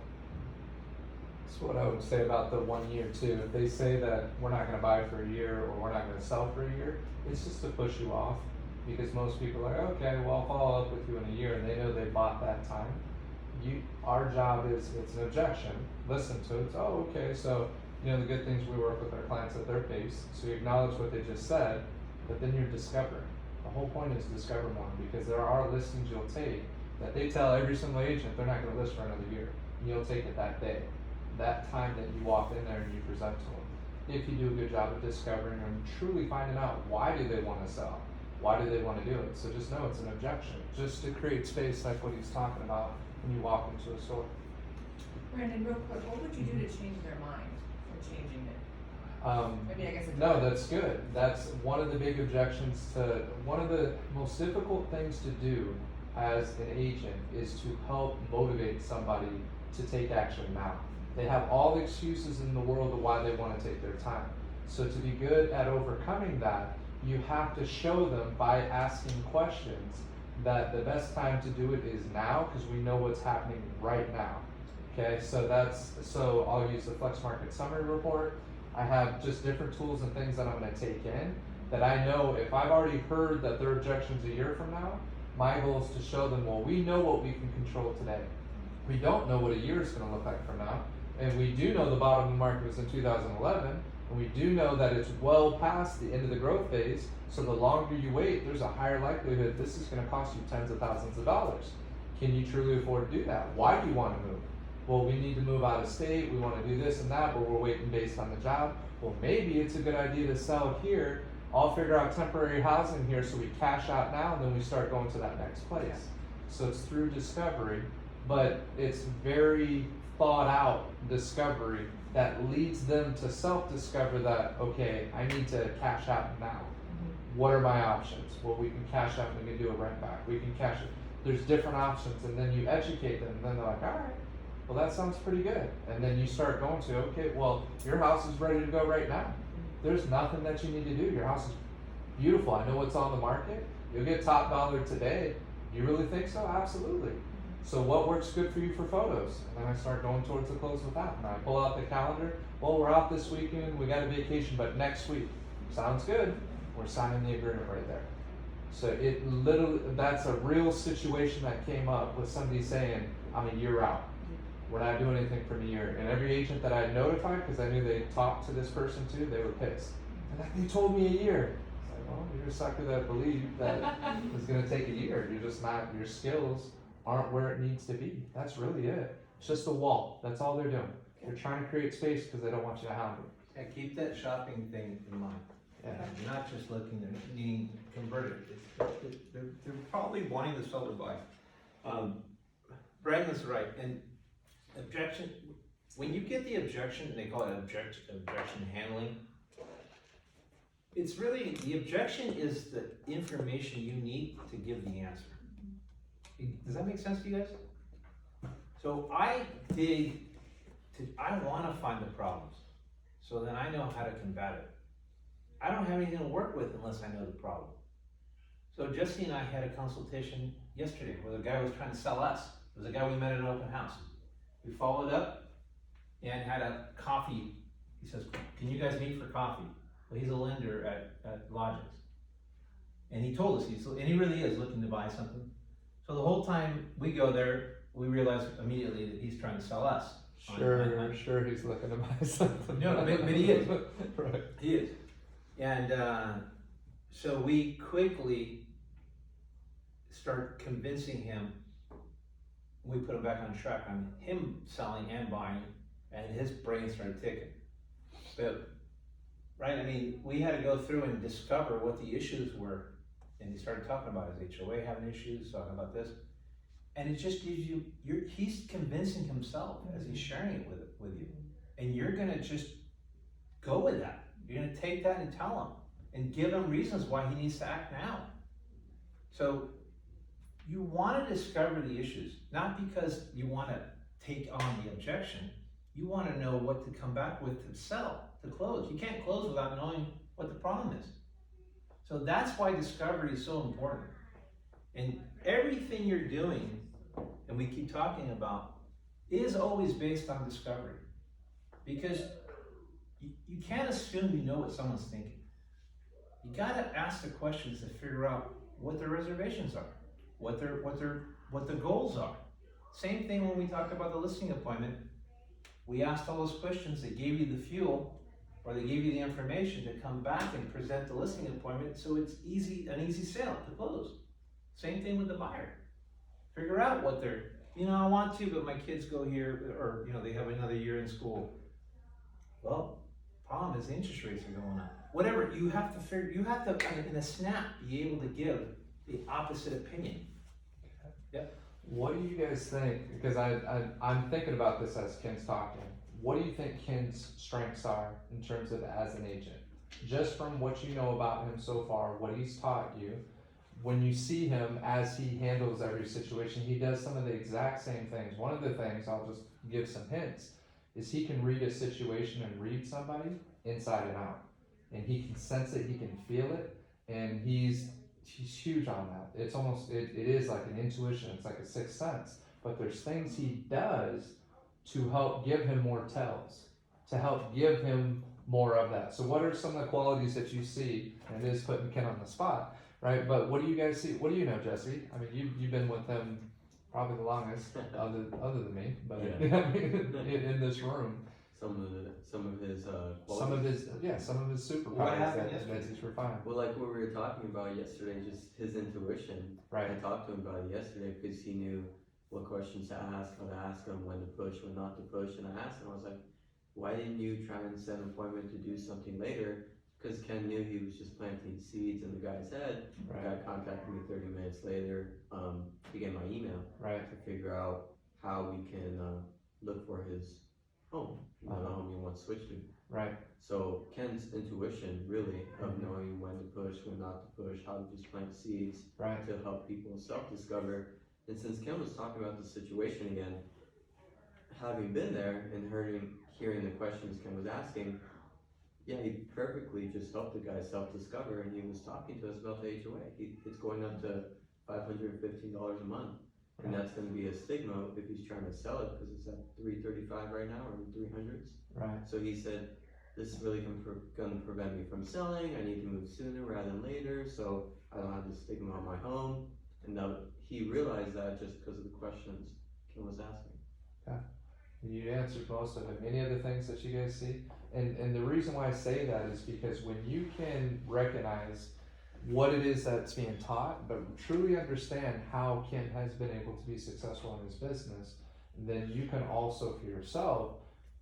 That's what I would say about the 1 year too. If they say that we're not gonna buy for a year or we're not gonna sell for a year, it's just to push you off. Because most people are like, okay, well, I'll follow up with you in a year, and they know they bought that time. Our job is, it's an objection, listen to it, oh, okay, so, the good things, we work with our clients at their pace, so you acknowledge what they just said, but then you're discovering. The whole point is discover more, because there are listings you'll take that they tell every single agent they're not gonna list for another year, and you'll take it that day, that time that you walk in there and you present to them. If you do a good job of discovering and truly finding out why do they wanna sell, why do they wanna do it, so just know it's an objection, just to create space like what he's talking about when you walk into a store. Brandon, real quick, what would you do to change their mind from changing it? I guess it No, depends. that's good. That's one of the big objections to, one of the most difficult things to do as an agent is to help motivate somebody to take action now. They have all the excuses in the world of why they want to take their time. So to be good at overcoming that, you have to show them by asking questions that the best time to do it is now, because we know what's happening right now. Okay, so I'll use the Flex Market Summary Report. I have just different tools and things that I'm gonna take in that I know if I've already heard that their objection's a year from now, my goal is to show them, well, we know what we can control today. We don't know what a year is gonna look like from now. And we do know the bottom of the market was in 2011, and we do know that it's well past the end of the growth phase, so the longer you wait, there's a higher likelihood this is gonna cost you tens of thousands of dollars. Can you truly afford to do that? Why do you wanna move? Well, we need to move out of state, we wanna do this and that, but we're waiting based on the job. Well, maybe it's a good idea to sell here, I'll figure out temporary housing here so we cash out now, and then we start going to that next place. So it's through discovery, but it's very thought out discovery that leads them to self-discover that, okay, I need to cash out now. What are my options? Well, we can cash out and we can do a rent back. We can cash it. There's different options, and then you educate them, and then they're like, all right, well, that sounds pretty good. And then you start going to, okay, well, your house is ready to go right now. There's nothing that you need to do. Your house is beautiful. I know what's on the market. You'll get top dollar today. You really think so? Absolutely. So what works good for you for photos? And then I start going towards the close with that. And I pull out the calendar. Well, we're out this weekend. We got a vacation, but next week. Sounds good. We're signing the agreement right there. So it literally, that's a real situation that came up with somebody saying, I'm a year out. We're not doing anything for a year. And every agent that I notified, because I knew they talked to this person too, they were pissed. And like, they told me a year. It's like, well, you're a sucker that believed that it's gonna take a year. You're just not, your skills aren't where it needs to be. That's really it. It's just a wall. That's all they're doing. They're trying to create space because they don't want you to hound them. Yeah, keep that shopping thing in mind. Yeah. You're not just looking, they're needing converted. They're probably wanting to sell or buy. Brandon's right, and objection, when you get the objection, and they call it objection handling, It's really, the objection is the information you need to give the answer. Does that make sense to you guys? So I wanna find the problems, so then I know how to combat it. I don't have anything to work with unless I know the problem. So Jesse and I had a consultation yesterday where the guy was trying to sell us. It was a guy we met at an open house. We followed up and had a coffee. He says, can you guys meet for coffee? Well, he's a lender at Logix. And he told us, and he really is looking to buy something. So the whole time we go there, we realize immediately that he's trying to sell us. Sure, he's looking to buy something. No, but he is. Right. He is. And so we quickly start convincing him, we put him back on track on him selling and buying, and his brain started ticking. But, right, I mean, we had to go through and discover what the issues were. And he started talking about his HOA having issues, talking about this. And it just gives you, he's convincing himself as he's sharing it with you. And you're gonna just go with that. You're gonna take that and tell him and give him reasons why he needs to act now. So you wanna discover the issues, not because you wanna take on the objection. You wanna know what to come back with to sell, to close. You can't close without knowing what the problem is. So that's why discovery is so important. And everything you're doing, and we keep talking about, is always based on discovery. Because you can't assume you know what someone's thinking. You gotta ask the questions to figure out what their reservations are, what the goals are. Same thing when we talked about the listing appointment. We asked all those questions, they gave you the fuel, or they give you the information to come back and present the listing appointment, so it's an easy sale to close. Same thing with the buyer. Figure out what they're, I want to, but my kids go here, or, they have another year in school. Well, problem is the interest rates are going up. Whatever, you have to, in a snap, be able to give the opposite opinion. What do you guys think? Because I'm thinking about this as Ken's talking. What do you think Ken's strengths are in terms of as an agent? Just from what you know about him so far, what he's taught you, when you see him as he handles every situation, he does some of the exact same things. One of the things, I'll just give some hints, is he can read a situation and read somebody inside and out. And he can sense it, he can feel it, and he's huge on that. It's almost, it is like an intuition, it's like a sixth sense. But there's things he does to help give him more tells, to help give him more of that. So what are some of the qualities that you see? And it is putting Ken on the spot, right? But what do you guys see? What do you know, Jesse? I mean, you've been with him probably the longest, other than me, but in this room. Some of his qualities. Some of his superpowers What happened that yesterday? he's refined. Well, like what we were talking about yesterday, just his intuition. Right. I talked to him about it yesterday because he knew what questions to ask, how to ask them, when to push, when not to push. And I asked him, I was like, why didn't you try and set an appointment to do something later? Because Ken knew he was just planting seeds in the guy's head. The guy contacted me 30 minutes later to get my email to figure out how we can look for his home, the home you want to switch to. Right. So Ken's intuition, really, of knowing when to push, when not to push, how to just plant seeds to help people self-discover. And since Ken was talking about the situation again, having been there and hearing the questions Ken was asking, yeah, he perfectly just helped the guy self-discover, and he was talking to us about the HOA. It's going up to $515 a month, and that's going to be a stigma if he's trying to sell it, because it's at $335 right now, or in the 300s. Right. So he said, this is really going to prevent me from selling. I need to move sooner rather than later, so I don't have the stigma on my home. And now he realized that just because of the questions Ken was asking. Yeah. You answered most of it. Any other things that you guys see? And the reason why I say that is because when you can recognize what it is that's being taught, but truly understand how Ken has been able to be successful in his business, then you can also for yourself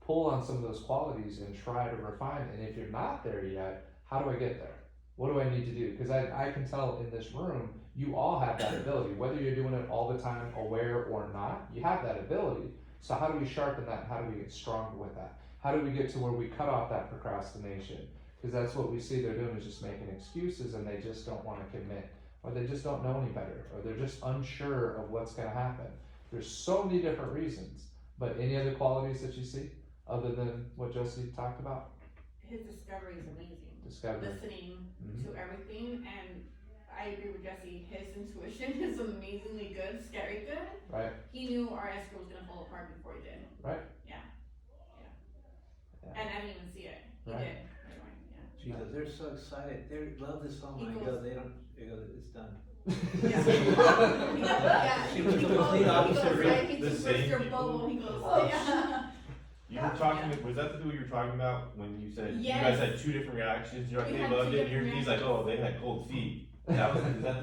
pull on some of those qualities and try to refine. And if you're not there yet, how do I get there? What do I need to do? Because I can tell in this room, you all have that ability. Whether you're doing it all the time, aware or not, you have that ability. So how do we sharpen that? How do we get stronger with that? How do we get to where we cut off that procrastination? Cause that's what we see they're doing, is just making excuses and they just don't wanna commit. Or they just don't know any better, or they're just unsure of what's gonna happen. There's so many different reasons, but any other qualities that you see, other than what Jesse talked about? His discovery is amazing. Discovery. Listening Mhm. to everything, and I agree with Jesse. His intuition is amazingly good, scary good. Right, He knew our escrow was gonna fall apart before he did. right? Yeah. Yeah. And I didn't even see it. He Right. did. Right away, yeah. She goes, they're so excited, they love this song, He I go, goes- they don't, they go, it's done. Yeah. She was the He goes- complete opposite He goes, reason. right, he The just same burst your people. bubble. He goes, Oh, yeah. You were talking, was that the dude you were talking about when you said you Yes. guys had two different reactions? You're like, We they had loved two it, and different he's like, oh, they had cold feet. Is that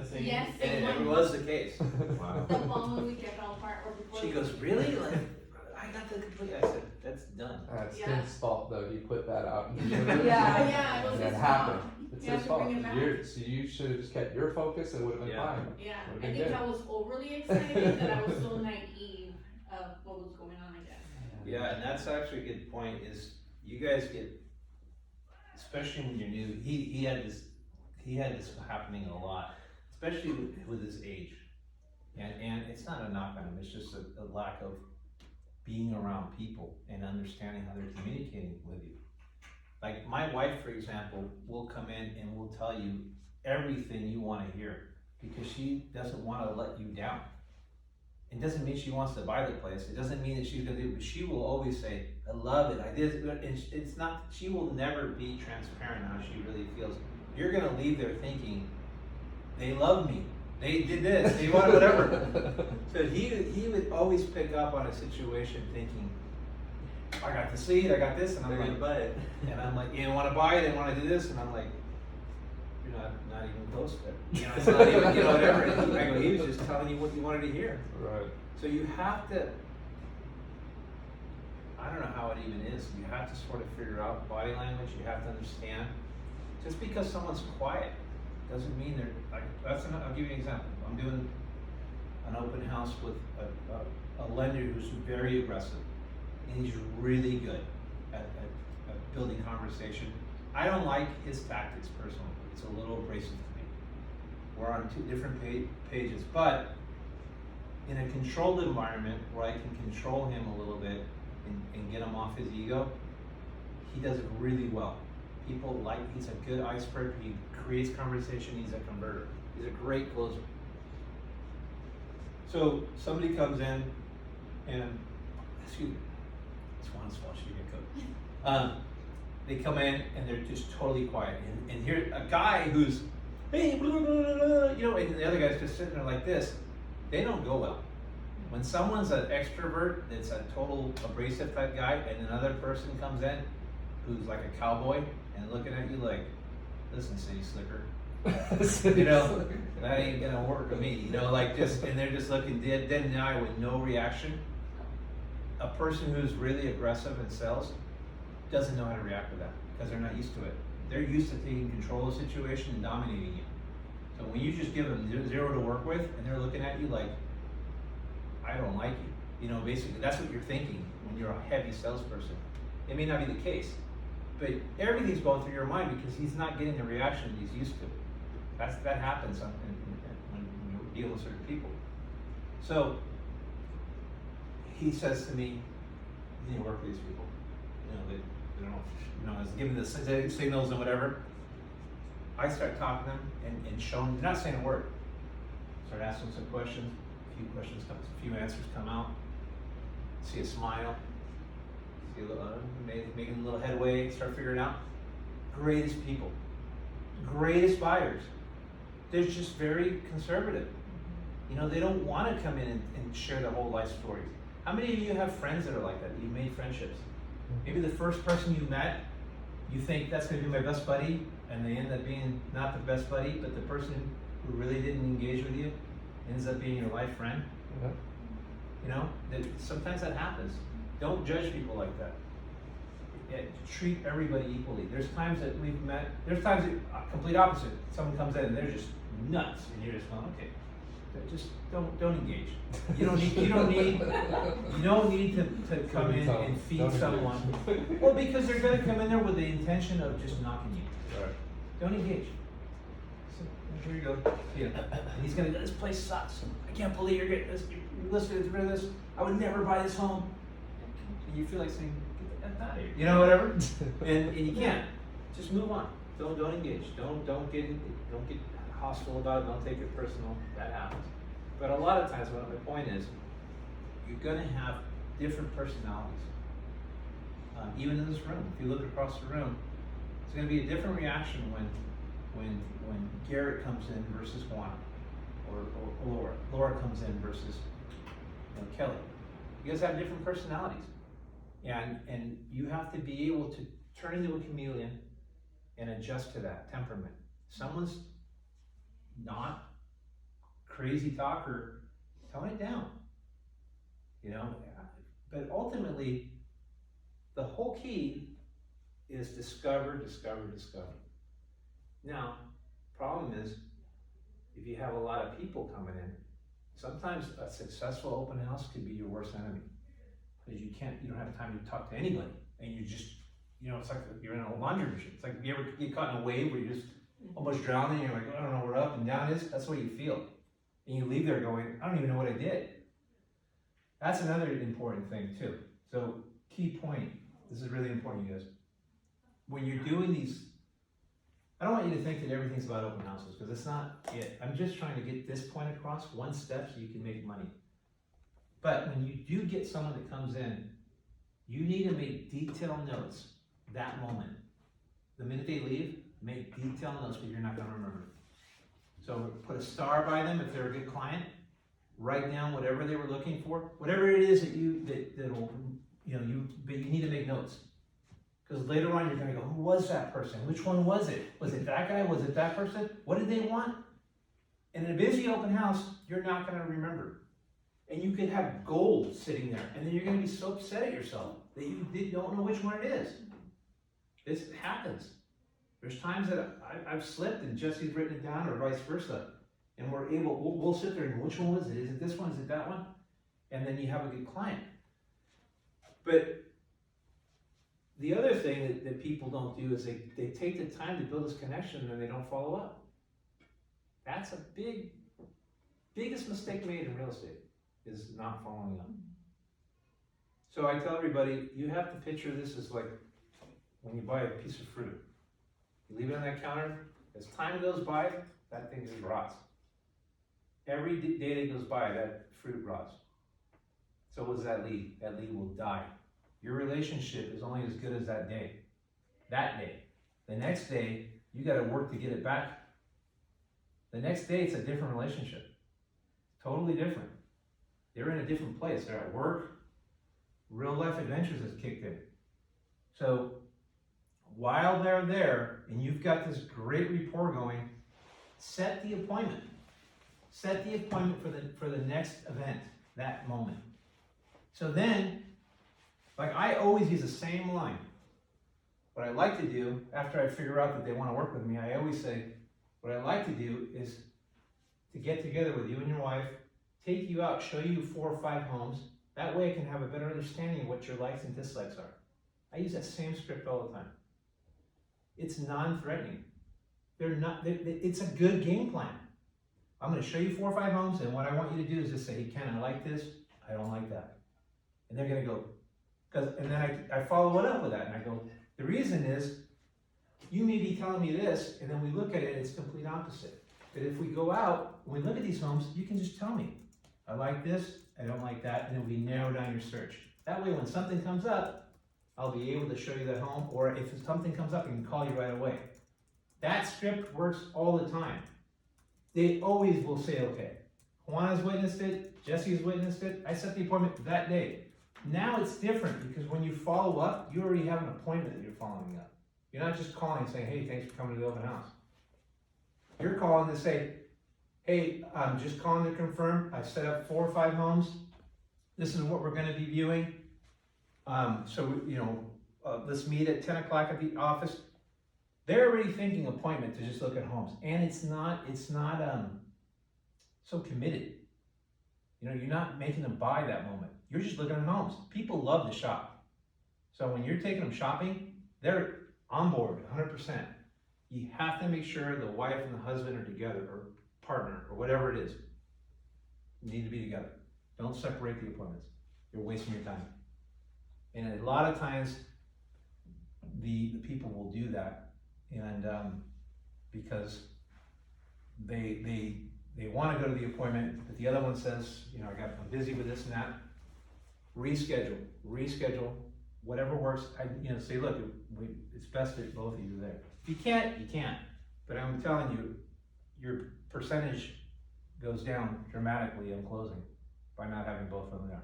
the same? Yes, And they it never won. was the case. Wow. The moment we get fell apart or before. She goes, really? Like, I got the complete, I said, that's done. It's Yeah. Tim's fault though, he put that out. Yeah, yeah, it was And his it fault. happened. It's He had his to bring fault. it back. So you should have just kept your focus, it would have been Yeah. fine. Yeah, Would've I been think good. I was overly excited that I was so naive of what was going on, I guess. Yeah, and that's actually a good point, is you guys get, especially when you're new, he had this happening a lot, especially with his age. And it's not a knock on him, it's just a lack of being around people and understanding how they're communicating with you. Like my wife, for example, will come in and will tell you everything you wanna hear, because she doesn't wanna let you down. It doesn't mean she wants to buy the place, it doesn't mean that she's gonna do it, but she will always say, I love it, I did it, and it's not, she will never be transparent how she really feels. You're gonna leave there thinking, they love me, they did this, they wanted whatever. So he would always pick up on a situation thinking, I got the seed, I got this, and I'm They're like, gonna buy it. and I'm like, you don't wanna buy it, they wanna do this, and I'm like, you're not even close to it. You know, it's not even, you know, whatever. And I go, he was just telling you what you wanted to hear. Right. So you have to, I don't know how it even is, you have to sort of figure out body language, you have to understand. Just because someone's quiet doesn't mean they're, like, I'll give you an example. I'm doing an open house with a lender who's very aggressive, and he's really good at building conversation. I don't like his tactics personally, it's a little abrasive to me. We're on two different pages, but in a controlled environment where I can control him a little bit and get him off his ego, he does it really well. People like, he's a good icebreaker, he creates conversation, he's a converter. He's a great closer. So somebody comes in and, excuse me, it's Juan's fault, she didn't cook. They come in and they're just totally quiet. And here, a guy who's, hey, blah, blah, blah, blah, you know, and the other guy's just sitting there like this, they don't go well. When someone's an extrovert, that's a total abrasive type guy, and another person comes in who's like a cowboy and looking at you like, listen, city slicker, you know, that ain't gonna work with me, you know, like just, and they're just looking dead in the eye with no reaction. A person who's really aggressive in sales doesn't know how to react to that because they're not used to it. They're used to taking control of the situation and dominating you. So when you just give them zero to work with and they're looking at you like, I don't like you, you know, basically that's what you're thinking when you're a heavy salesperson. It may not be the case, but everything's going through your mind because he's not getting the reaction he's used to. That happens when you're dealing with certain people. So he says to me, you need to work with these people. You know, they don't, you know, as giving the signals and whatever. I start talking to them and showing, they're not saying a word. Start asking some questions, a few answers come out. See a smile, see a little, making a little headway, start figuring out. Greatest people, greatest buyers. They're just very conservative. You know, they don't want to come in and share their whole life stories. How many of you have friends that are like that? You've made friendships. Maybe the first person you met, you think that's going to be my best buddy, and they end up being not the best buddy, but the person who really didn't engage with you ends up being your life friend. Yeah. You know, sometimes that happens. Don't judge people like that. Treat everybody equally. There's times that we've met, there's times that complete opposite. Someone comes in and they're just nuts, and you're just going, okay. just don't engage. You don't need to come in and feed someone. Well, because they're gonna come in there with the intention of just knocking you. Right. Don't engage. So, here you go. Yeah. And he's gonna go, this place sucks. I can't believe you're getting this, you're listening to this. I would never buy this home. And you feel like saying, get the F out of here. You know, whatever. And you can't. Just move on. Don't engage. Don't get hostile about it. Don't take it personal. That happens. But a lot of times, what my point is, you're gonna have different personalities. Even in this room, if you look across the room, it's gonna be a different reaction when Garrett comes in versus Juan, or Laura. Laura comes in versus Kelly. You guys have different personalities, and you have to be able to turn into a chameleon and adjust to that temperament. Someone's not crazy talker, tone it down. But ultimately, the whole key is discover. Now, problem is, if you have a lot of people coming in, sometimes a successful open house could be your worst enemy. Because you don't have time to talk to anybody. And you just, it's like you're in a laundry machine. It's like if you ever get caught in a wave where you're just almost drowning, and you're like, I don't know where up and down is. That's the way you feel. And you leave there going, I don't even know what I did. That's another important thing too. So, key point, this is really important, you guys. When you're doing these, I don't want you to think that everything's about open houses, because it's not it. I'm just trying to get this point across, one step, so you can make money. But when you do get someone that comes in, you need to make detailed notes that moment. The minute they leave, make detailed notes, because you're not gonna remember. So put a star by them if they're a good client. Write down whatever they were looking for, whatever it is that'll, but you need to make notes. Because later on you're gonna go, who was that person? Which one was it? Was it that guy? Was it that person? What did they want? And in a busy open house, you're not gonna remember. And you could have gold sitting there, and then you're gonna be so upset at yourself that you don't know which one it is. This happens. There's times that I've slipped and Jesse's written it down, or vice versa. And we'll sit there and go, which one was it? Is it this one? Is it that one? And then you have a good client. But the other thing that people don't do is they take the time to build this connection and they don't follow up. That's a biggest mistake made in real estate, is not following up. So I tell everybody, you have to picture this as like when you buy a piece of fruit. You leave it on that counter, as time goes by, that thing just rots. Every day that goes by, that fruit rots. So what does that lead? That lead will die. Your relationship is only as good as that day. That day. The next day, you gotta work to get it back. The next day, it's a different relationship. Totally different. They're in a different place. They're at work. Real life adventures has kicked in. So, while they're there, and you've got this great rapport going, set the appointment. Set the appointment for the next event, that moment. So then, like I always use the same line. What I like to do, after I figure out that they want to work with me, I always say, what I like to do is to get together with you and your wife, take you out, show you 4 or 5 homes. That way I can have a better understanding of what your likes and dislikes are. I use that same script all the time. It's non-threatening. It's a good game plan. I'm going to show you 4 or 5 homes, and what I want you to do is just say, hey, Ken, I like this, I don't like that. And they're going to go, and then I follow it up with that, and I go, the reason is, you may be telling me this, and then we look at it, it's complete opposite. But if we go out, when we look at these homes, you can just tell me, I like this, I don't like that, and then we narrow down your search. That way, when something comes up, I'll be able to show you that home, or if something comes up, I can call you right away. That script works all the time. They always will say, okay, Juana's witnessed it, Jesse's witnessed it, I set the appointment that day. Now it's different, because when you follow up, you already have an appointment that you're following up. You're not just calling and saying, hey, thanks for coming to the open house. You're calling to say, hey, I'm just calling to confirm, I set up 4 or 5 homes, this is what we're gonna be viewing. Let's meet at 10 o'clock at the office. They're already thinking appointment to just look at homes. And it's not so committed. You know, you're not making them buy that moment. You're just looking at homes. People love to shop. So when you're taking them shopping, they're on board 100%. You have to make sure the wife and the husband are together, or partner, or whatever it is. You need to be together. Don't separate the appointments. You're wasting your time. And a lot of times, the people will do that, and because they want to go to the appointment, but the other one says, you know, I'm busy with this and that. Reschedule, whatever works. Say, look, it's best that both of you are there. If you can't, you can't. But I'm telling you, your percentage goes down dramatically on closing by not having both of them there.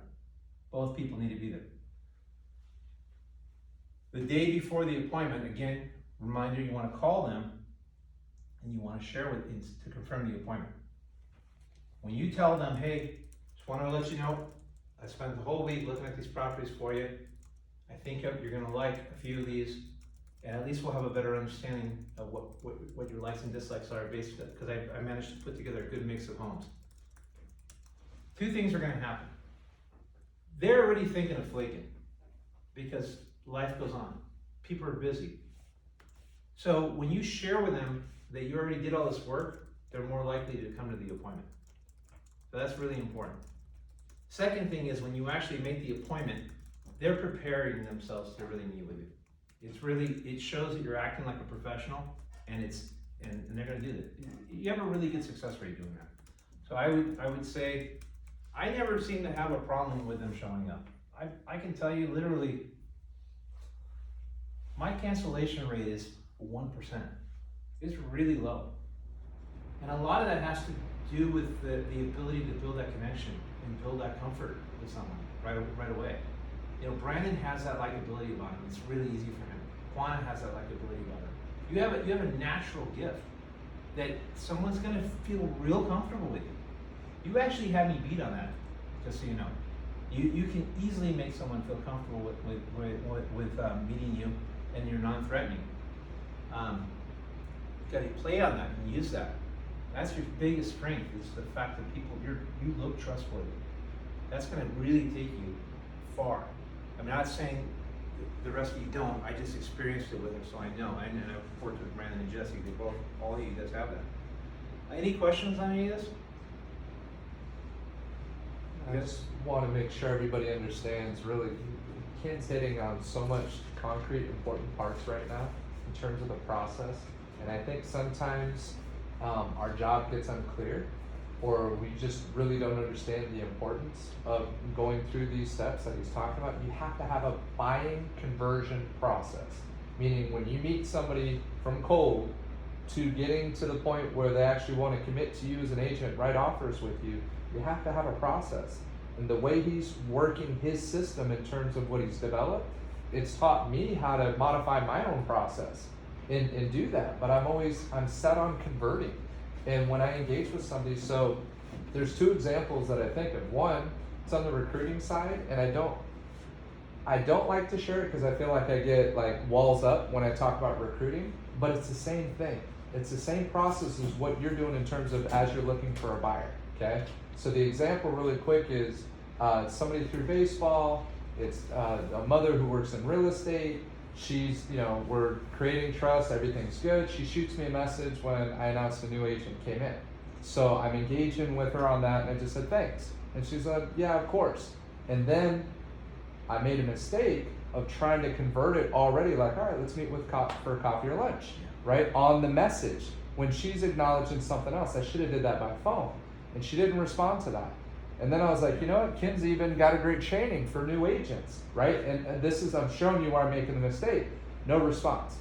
Both people need to be there. The day before the appointment, again, reminder, you want to call them and you want to share with them to confirm the appointment. When you tell them, hey, just want to let you know, I spent the whole week looking at these properties for you. I think you're going to like a few of these, and at least we'll have a better understanding of what your likes and dislikes are based on, because I managed to put together a good mix of homes. Two things are going to happen. They're already thinking of flaking because life goes on. People are busy. So when you share with them that you already did all this work, they're more likely to come to the appointment. So that's really important. Second thing is when you actually make the appointment, they're preparing themselves to really meet with you. It shows that you're acting like a professional, and they're going to do that. You have a really good success rate doing that. So I would say I never seem to have a problem with them showing up. I can tell you literally, my cancellation rate is 1%. It's really low. And a lot of that has to do with the ability to build that connection and build that comfort with someone right away. You know, Brandon has that likability about him. It's really easy for him. Juana has that likability about her. You have a natural gift that someone's gonna feel real comfortable with you. You actually had me beat on that, just so you know. You can easily make someone feel comfortable with meeting you, and you're non-threatening. You gotta play on that and use that. That's your biggest strength, is the fact that you look trustworthy. That's gonna really take you far. I'm not saying the rest of you don't. I just experienced it with them, so I know. And I've worked with Brandon and Jesse. All of you guys have that. Any questions on any of this? I just want to make sure everybody understands, really, Ken's hitting on so much concrete, important parts right now in terms of the process. And I think sometimes our job gets unclear, or we just really don't understand the importance of going through these steps that he's talking about. You have to have a buying conversion process, meaning when you meet somebody from cold to getting to the point where they actually want to commit to you as an agent, write offers with you, you have to have a process. And the way he's working his system in terms of what he's developed, it's taught me how to modify my own process and do that. But I'm set on converting. And when I engage with somebody, so there's two examples that I think of. One, it's on the recruiting side, and I don't like to share it because I feel like I get like walls up when I talk about recruiting, but it's the same thing. It's the same process as what you're doing in terms of as you're looking for a buyer, okay? So the example really quick is somebody through baseball, it's a mother who works in real estate. She's, we're creating trust, everything's good. She shoots me a message when I announced a new agent came in. So I'm engaging with her on that, and I just said, thanks. And she's like, yeah, of course. And then I made a mistake of trying to convert it already, like, all right, let's meet for coffee or lunch, right? On the message. When she's acknowledging something else, I should have did that by phone. And she didn't respond to that. And then I was like, you know what? Ken's even got a great training for new agents, right? And this is, I'm showing you where I'm making the mistake. No response.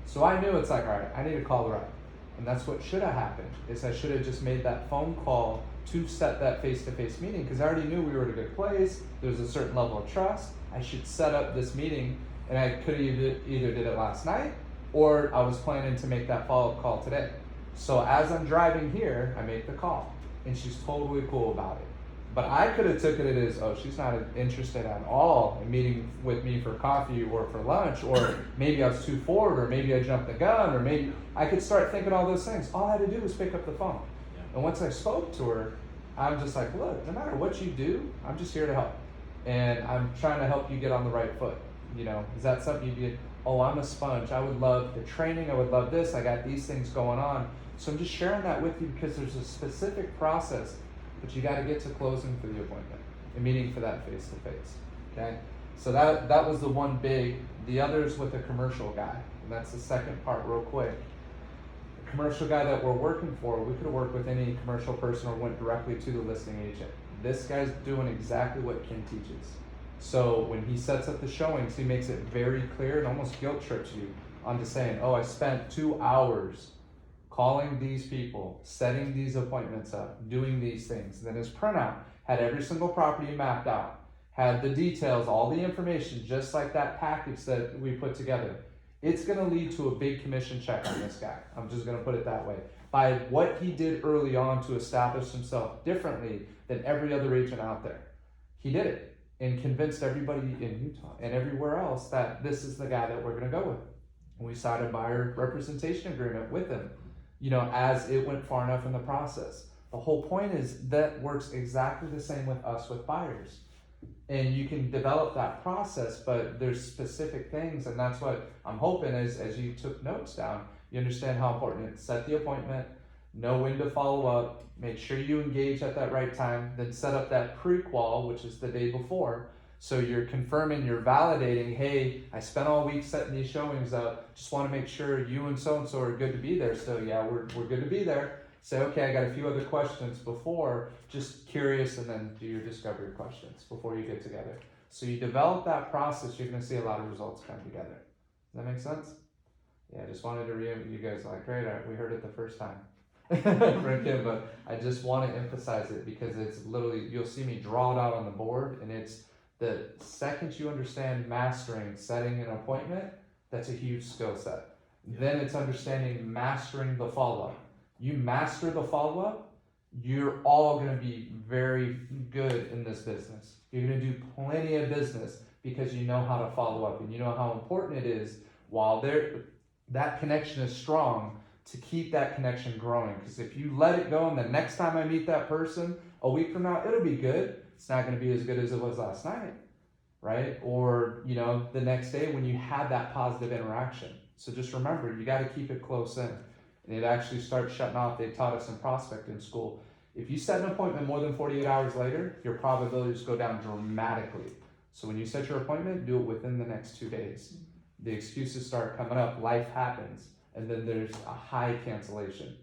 So I knew it's like, all right, I need to call her up. And that's what should have happened, is I should have just made that phone call to set that face-to-face meeting, because I already knew we were at a good place. There's a certain level of trust. I should set up this meeting, and I could have either did it last night, or I was planning to make that follow-up call today. So as I'm driving here, I make the call. And she's totally cool about it. But I could have took it as, oh, she's not interested at all in meeting with me for coffee or for lunch, or maybe I was too forward, or maybe I jumped the gun, or maybe I could start thinking all those things. All I had to do was pick up the phone. Yeah. And once I spoke to her, I'm just like, look, no matter what you do, I'm just here to help. And I'm trying to help you get on the right foot. You know, is that something you'd be, oh, I'm a sponge. I would love the training. I would love this. I got these things going on. So I'm just sharing that with you because there's a specific process, but you got to get to closing for the appointment and meeting for that face to face. Okay. So that was the one big, the other's with a commercial guy. And that's the second part real quick. The commercial guy that we're working for, we could have worked with any commercial person or went directly to the listing agent. This guy's doing exactly what Ken teaches. So when he sets up the showings, he makes it very clear and almost guilt trips you onto saying, oh, I spent 2 hours calling these people, setting these appointments up, doing these things. And then his printout had every single property mapped out, had the details, all the information, just like that package that we put together. It's gonna lead to a big commission check on this guy. I'm just gonna put it that way. By what he did early on to establish himself differently than every other agent out there. He did it and convinced everybody in Utah and everywhere else that this is the guy that we're gonna go with. And we signed a buyer representation agreement with him, you know, as it went far enough in the process. The whole point is that works exactly the same with us with buyers. And you can develop that process, but there's specific things, and that's what I'm hoping as you took notes down, you understand how important it is. Set the appointment, know when to follow up, make sure you engage at that right time, then set up that pre-qual, which is the day before. So you're confirming, you're validating, hey, I spent all week setting these showings up, just want to make sure you and so-and-so are good to be there. So yeah, we're good to be there. Say, okay, I got a few other questions before, just curious, and then do your discovery questions before you get together. So you develop that process, you're gonna see a lot of results come together. Does that make sense? Yeah, I just wanted to you guys like, great, all right, we heard it the first time. From Kim, but I just want to emphasize it because it's literally, you'll see me draw it out on the board, and it's the second you understand mastering setting an appointment, that's a huge skill set. Then it's understanding mastering the follow-up. You master the follow-up, you're all going to be very good in this business. You're going to do plenty of business because you know how to follow up and you know how important it is while that connection is strong to keep that connection growing. Because if you let it go and the next time I meet that person a week from now, it'll be good. It's not going to be as good as it was last night, right? Or, you know, the next day when you had that positive interaction. So just remember, you got to keep it close in. And it actually starts shutting off. They taught us in prospecting school. If you set an appointment more than 48 hours later, your probabilities go down dramatically. So when you set your appointment, do it within the next 2 days. The excuses start coming up, life happens, and then there's a high cancellation.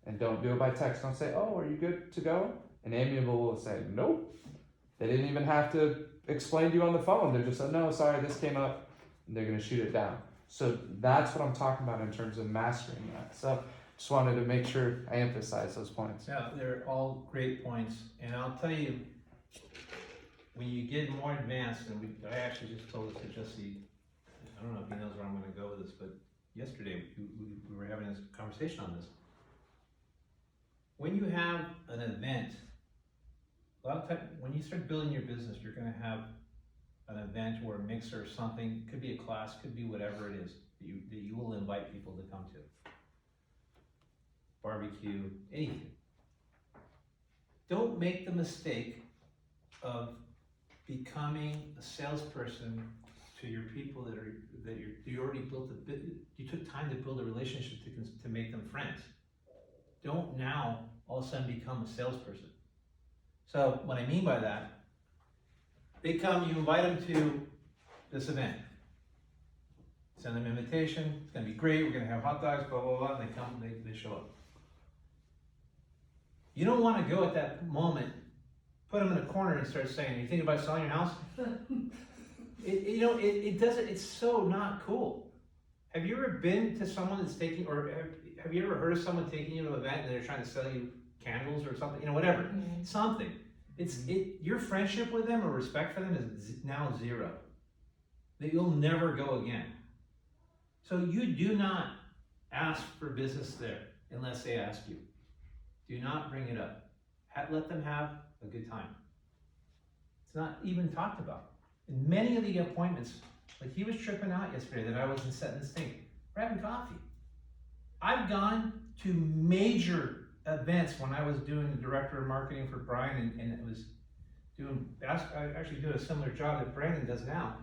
And don't do it by text. Don't say, oh, are you good to go? And Amiable will say, nope. They didn't even have to explain to you on the phone. They're just like, no, sorry, this came up. And they're going to shoot it down. So that's what I'm talking about in terms of mastering that. So just wanted to make sure I emphasize those points. Yeah, they're all great points, and I'll tell you, when you get more advanced, and I actually just told this to Jesse, I don't know if he knows where I'm gonna go with this, but yesterday we were having this conversation on this. When you have an event, a lot of time, when you start building your business, you're gonna have an event or a mix or something, could be a class, could be whatever it is, that you will invite people to come to. Barbecue, anything. Don't make the mistake of becoming a salesperson to your people that you already built you took time to build a relationship to make them friends. Don't now all of a sudden become a salesperson. So what I mean by that, they come, you invite them to this event. Send them an invitation, it's gonna be great, we're gonna have hot dogs, blah, blah, blah, and they come, they show up. You don't wanna go at that moment, put them in a corner and start saying, you think about selling your house? It doesn't, it's so not cool. Have you ever been to someone that's taking, or have you ever heard of someone taking you to an event and they're trying to sell you candles or something, whatever, something. Your friendship with them or respect for them is now zero. That you'll never go again. So you do not ask for business there unless they ask you. Do not bring it up. Let them have a good time. It's not even talked about. In many of the appointments, like he was tripping out yesterday that I wasn't setting this thing. We're having coffee. I've gone to major events when I was doing the director of marketing for Brian and it was I actually doing a similar job that Brandon does now.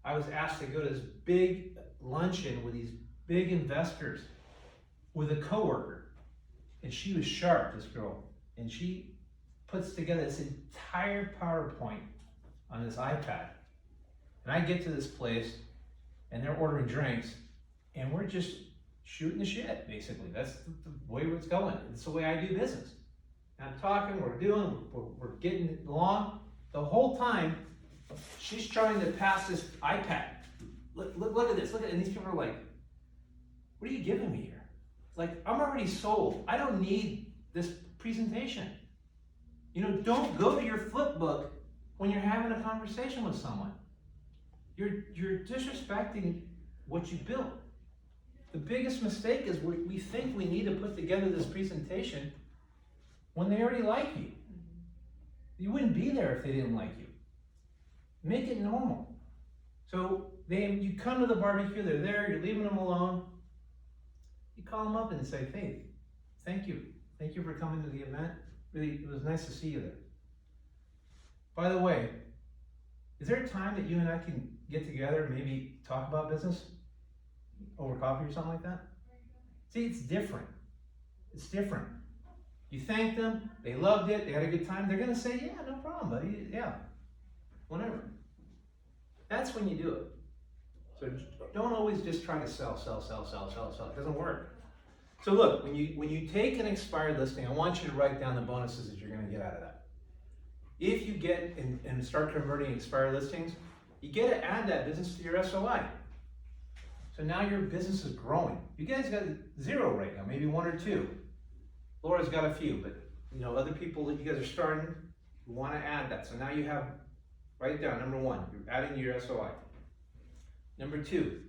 I was asked to go to this big luncheon with these big investors with a coworker. And she was sharp, this girl. And she puts together this entire PowerPoint on this iPad. And I get to this place and they're ordering drinks and we're just shooting the shit, basically. That's the way it's going. It's the way I do business. I'm talking, we're getting along. The whole time, she's trying to pass this iPad. Look at this, and these people are like, what are you giving me here? Like, I'm already sold. I don't need this presentation. You know, don't go to your flip book when you're having a conversation with someone. You're disrespecting what you built. The biggest mistake is we think we need to put together this presentation when they already like you. You wouldn't be there if they didn't like you. Make it normal. So you come to the barbecue, they're there, you're leaving them alone. You call them up and say, hey, thank you. Thank you for coming to the event. Really, it was nice to see you there. By the way, is there a time that you and I can get together and maybe talk about business over coffee or something like that? See, it's different. It's different. You thank them, they loved it, they had a good time, they're gonna say, yeah, no problem, buddy, yeah, whatever. That's when you do it. So don't always just try to sell. It doesn't work. So look, when you take an expired listing, I want you to write down the bonuses that you're gonna get out of that. If you get and start converting expired listings, you get to add that business to your SOI. So now your business is growing. You guys got 0 right now, maybe 1 or 2. Laura's got a few, but you know, other people that you guys are starting, you want to add that. So now you have, write it down, number 1, you're adding to your SOI. Number 2,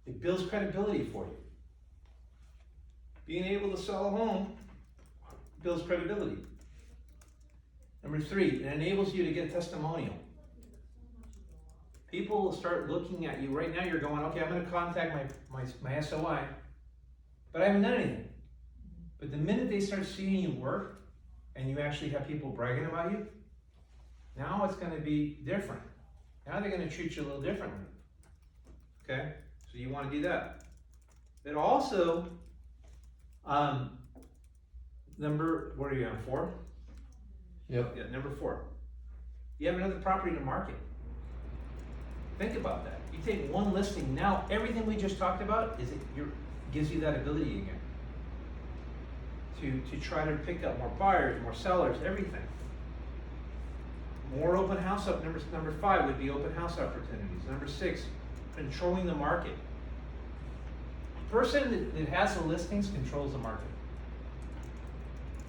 it builds credibility for you. Being able to sell a home builds credibility. Number 3, it enables you to get a testimonial. People will start looking at you. Right now you're going, okay, I'm going to contact my SOI, but I haven't done anything. But the minute they start seeing you work and you actually have people bragging about you, now it's going to be different. Now they're going to treat you a little differently. Okay? So you want to do that. It also, what are you on, 4? Yep. Yeah, number 4. You have another property to market. Think about that. You take one listing, now everything we just talked about gives you that ability again. To try to pick up more buyers, more sellers, everything. More open house up. Number 5 would be open house opportunities. Number 6, controlling the market. The person that has the listings controls the market.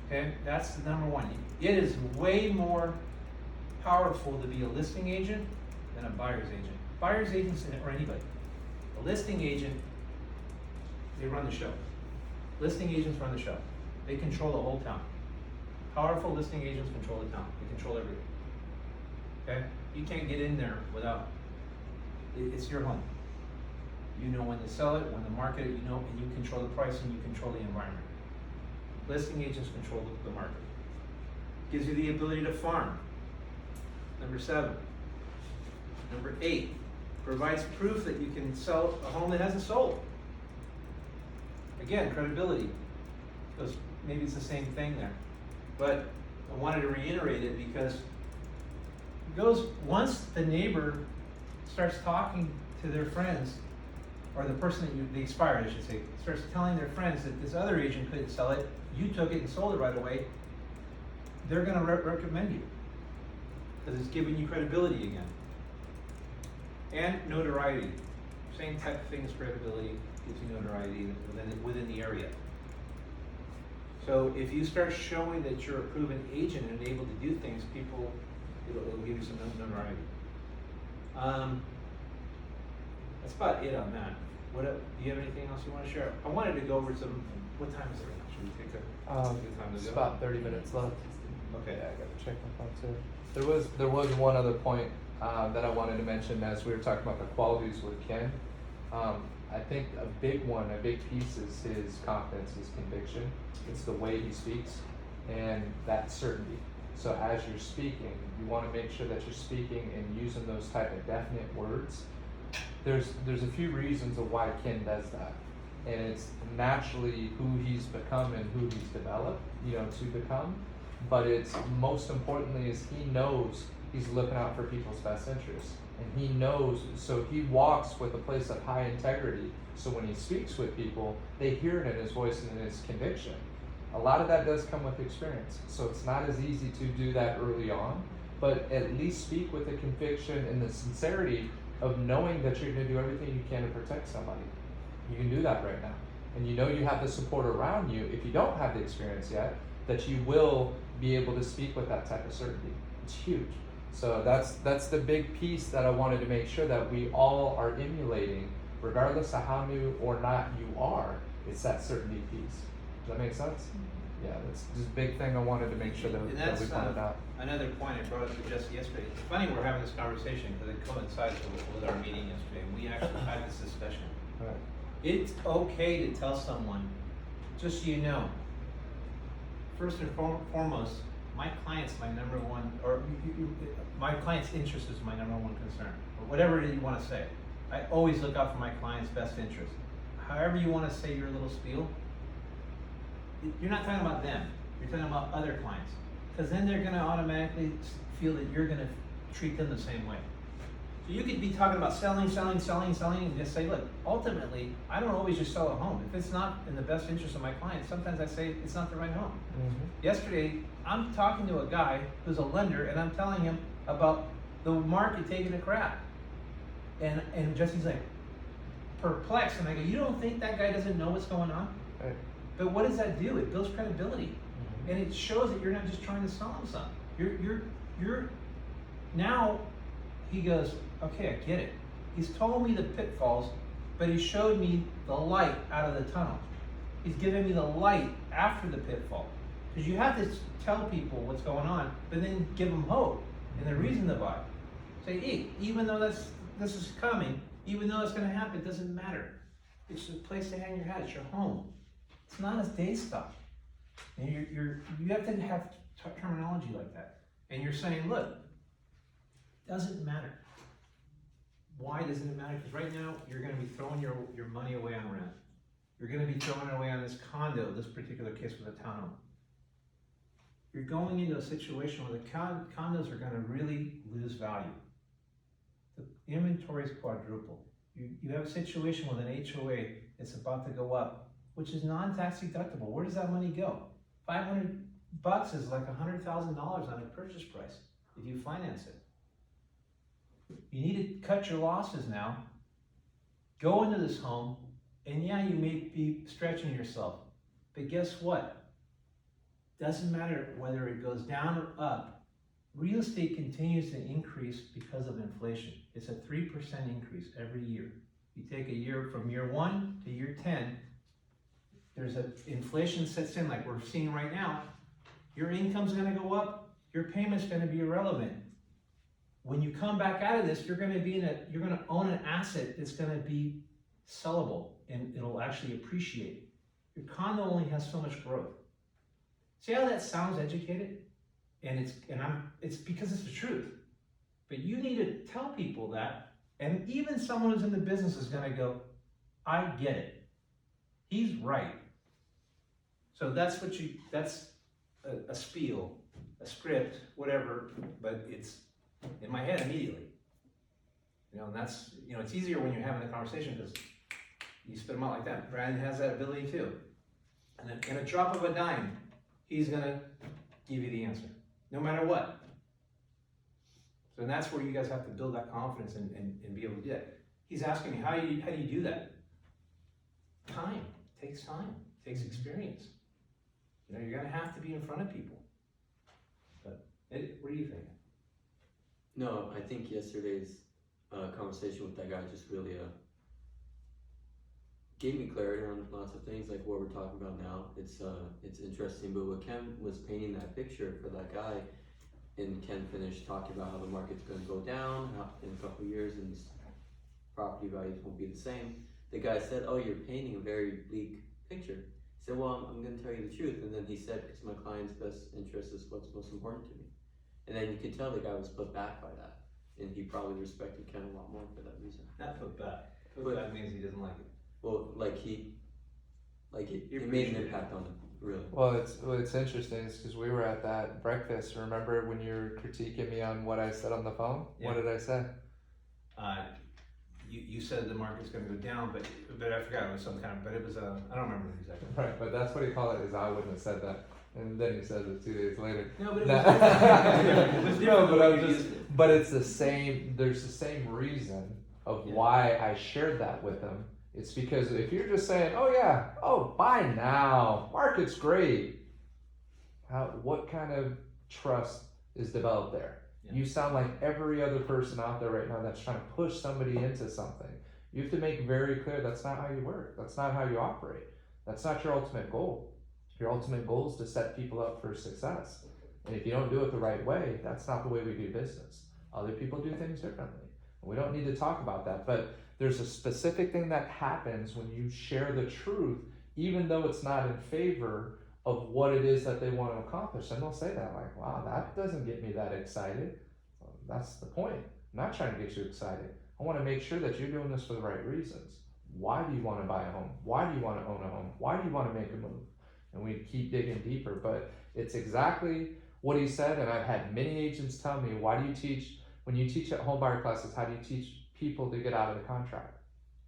Okay, that's the number 1. It is way more powerful to be a listing agent than a buyer's agent. Buyer's agents or anybody. A listing agent, they run the show. Listing agents run the show. They control the whole town. Powerful listing agents control the town. They control everything. Okay? You can't get in there without, it's your home. You know when to sell it, when to market it, you know, and you control the price and you control the environment. Listing agents control the market. Gives you the ability to farm. Number 7. Number 8, provides proof that you can sell a home that hasn't sold. Again, credibility. Because maybe it's the same thing there. But I wanted to reiterate it because it goes, once the neighbor starts talking to their friends, or the person that the expired, I should say, starts telling their friends that this other agent couldn't sell it, you took it and sold it right away, they're going to recommend you. Because it's giving you credibility again. And notoriety. Same type of thing as credibility, gives you notoriety within the area. So if you start showing that you're a proven agent and able to do things, it'll give you some notoriety. That's about it on that. Do you have anything else you want to share? I wanted to go over what time is it right now? Should we take a time to It's go? about 30 minutes left. Okay. Yeah, I gotta check my phone too. There was one other point that I wanted to mention as we were talking about the qualities with Ken. I think a big piece is his confidence, his conviction. It's the way he speaks and that certainty. So as you're speaking, you want to make sure that you're speaking and using those type of definite words. There's a few reasons of why Ken does that. And it's naturally who he's become and who he's developed, to become. But it's most importantly is he knows he's looking out for people's best interests. And he knows, so he walks with a place of high integrity. So when he speaks with people, they hear it in his voice and in his conviction. A lot of that does come with experience. So it's not as easy to do that early on, but at least speak with the conviction and the sincerity of knowing that you're going to do everything you can to protect somebody. You can do that right now. And you have the support around you, if you don't have the experience yet, that you will be able to speak with that type of certainty. It's huge. So that's the big piece that I wanted to make sure that we all are emulating, regardless of how new or not you are. It's that certainty piece. Does that make sense? Yeah, that's just a big thing I wanted to make sure that, And that we that's, pointed out. another point I brought up to Jesse yesterday. It's funny we're having this conversation because it coincides with our meeting yesterday. We actually had this discussion. Right. It's okay to tell someone, just so you know, first and foremost, my client's my number one, or my client's interest is my number one concern, or whatever it is you want to say. I always look out for my client's best interest. However you want to say your little spiel, you're not talking about them, you're talking about other clients. Because then they're going to automatically feel that you're going to treat them the same way. So you could be talking about selling, and just say, look, ultimately, I don't always just sell a home. If it's not in the best interest of my client, sometimes I say it's not the right home. Mm-hmm. Yesterday, I'm talking to a guy who's a lender, and I'm telling him about the market taking a crap. And Jesse's like, perplexed, and I go, you don't think that guy doesn't know what's going on? Right. But what does that do? It builds credibility. And it shows that you're not just trying to sell him something. You're now, he goes, okay, I get it. He's told me the pitfalls, but he showed me the light out of the tunnel. He's given me the light after the pitfall. Because you have to tell people what's going on, but then give them hope and the reason to buy. Say, hey, even though this is coming, even though it's gonna happen, it doesn't matter. It's a place to hang your hat, it's your home. It's not a day stock. And you have to have terminology like that. And you're saying, look, doesn't matter. Why doesn't it matter? Because right now, you're gonna be throwing your money away on rent. You're gonna be throwing it away on this condo, this particular case with a townhome. You're going into a situation where the condos are gonna really lose value. The inventory is quadrupled. You have a situation with an HOA that's about to go up, which is non-tax deductible. Where does that money go? $500 is like $100,000 on a purchase price if you finance it. You need to cut your losses now, go into this home, and yeah, you may be stretching yourself, but guess what? Doesn't matter whether it goes down or up, real estate continues to increase because of inflation. It's a 3% increase every year. You take a year from year 1 to year 10, there's a inflation sets in like we're seeing right now. Your income's gonna go up, your payment's gonna be irrelevant. When you come back out of this, you're gonna own an asset that's gonna be sellable and it'll actually appreciate. Your condo only has so much growth. See how that sounds educated? And it's because it's the truth. But you need to tell people that, and even someone who's in the business is gonna go, I get it. He's right. So that's a spiel, a script, whatever, but it's in my head immediately. And that's, it's easier when you're having a conversation because you spit them out like that. Brandon has that ability too. And then in a drop of a dime, he's gonna give you the answer, no matter what. So that's where you guys have to build that confidence and be able to do that. He's asking me, how do you do that? Time. It takes time. It takes experience. You're gonna have to be in front of people. But what do you think? No, I think yesterday's conversation with that guy just really gave me clarity on lots of things, like what we're talking about now. It's interesting, but what Ken was painting that picture for that guy, and Ken finished talking about how the market's going to go down in a couple of years and property values won't be the same. the guy said, "Oh, you're painting a very bleak picture." He said, "Well, I'm going to tell you the truth." And then he said, "Because my client's best interest is what's most important to me." And then you could tell the guy was put back by that, and he probably respected Ken a lot more for that reason. Not put back. Put But- back means he doesn't like it. Well, You it made an appreciate it. impact on him, really. Well, it's interesting because we were at that breakfast. Remember when you were critiquing me on what I said on the phone? What Yeah. did I say? You said the market's gonna go down, but I forgot, it was some kind of, but it was, I don't remember exactly. Right, but that's what he called it. Is I wouldn't have said that, and then he says it 2 days later. No, but it was That- different. It was different No, the but way I'm you just, used it. but it's the same. There's the same reason of Yeah. why I shared that with him. It's because if you're just saying, "Oh yeah, oh buy now, market's great," what kind of trust is developed there? Yeah. You sound like every other person out there right now that's trying to push somebody into something. You have to make very clear that's not how you work. That's not how you operate. That's not your ultimate goal. Your ultimate goal is to set people up for success. And if you don't do it the right way, that's not the way we do business. Other people do things differently. We don't need to talk about that, but there's a specific thing that happens when you share the truth, even though it's not in favor of what it is that they want to accomplish. And they'll say that, like, "Wow, that doesn't get me that excited." Well, that's the point. I'm not trying to get you excited. I want to make sure that you're doing this for the right reasons. Why do you want to buy a home? Why do you want to own a home? Why do you want to make a move? And we keep digging deeper, but it's exactly what he said. And I've had many agents tell me, "Why do you teach, when you teach at home buyer classes, how do you teach people to get out of the contract?"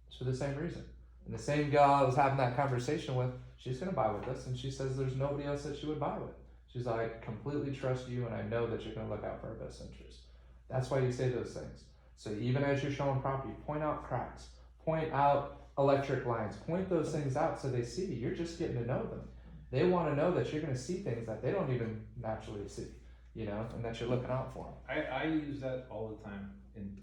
It's for the same reason. And the same girl I was having that conversation with, she's going to buy with us. And she says there's nobody else that she would buy with. She's like, "I completely trust you and I know that you're going to look out for our best interest." That's why you say those things. So even as you're showing property, point out cracks, point out electric lines, point those things out so they see you're just getting to know them. They want to know that you're going to see things that they don't even naturally see, and that you're looking out for them. I use that all the time, and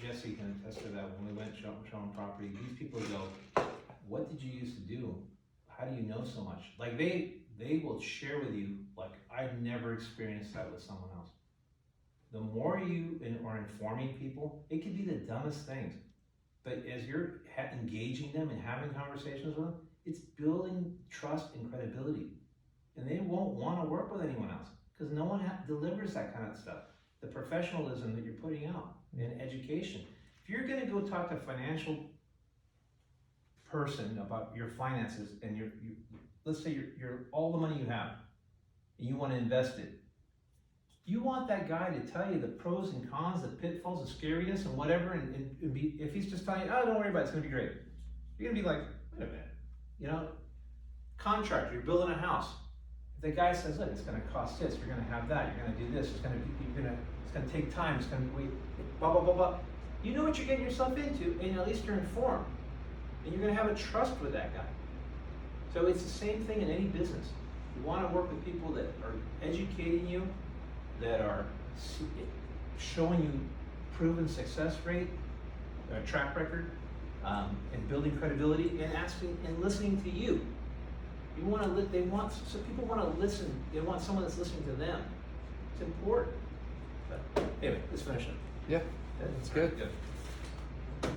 Jesse can attest to that. When we went showing property, these people go, "What did you used to do? How do you know so much?" Like they will share with you, like, I've never experienced that with someone else. The more you are informing people, it could be the dumbest things, but as you're engaging them and having conversations with them, it's building trust and credibility, and they won't want to work with anyone else because no one delivers that kind of stuff. The professionalism that you're putting out and education. If you're going to go talk to a financial person about your finances and you let's say you're all the money you have and you want to invest it, you want that guy to tell you the pros and cons, the pitfalls, the scariness, and whatever, and be, if he's just telling you, "Oh, don't worry about it, it's going to be great," you're going to be like, "Wait a minute," contractor, you're building a house. If the guy says, "Look, it's going to cost this, you're going to have that, you're going to do this, it's going to take time, it's going to wait, blah blah blah blah," you know what you're getting yourself into, and at least you're informed, and you're going to have a trust with that guy. So it's the same thing in any business. You want to work with people that are educating you, that are showing you proven success rate, track record, and building credibility, and asking and listening to you. You want to so people want to listen. They want someone that's listening to them. It's important. But anyway, let's finish it. Yeah, that's good. Good.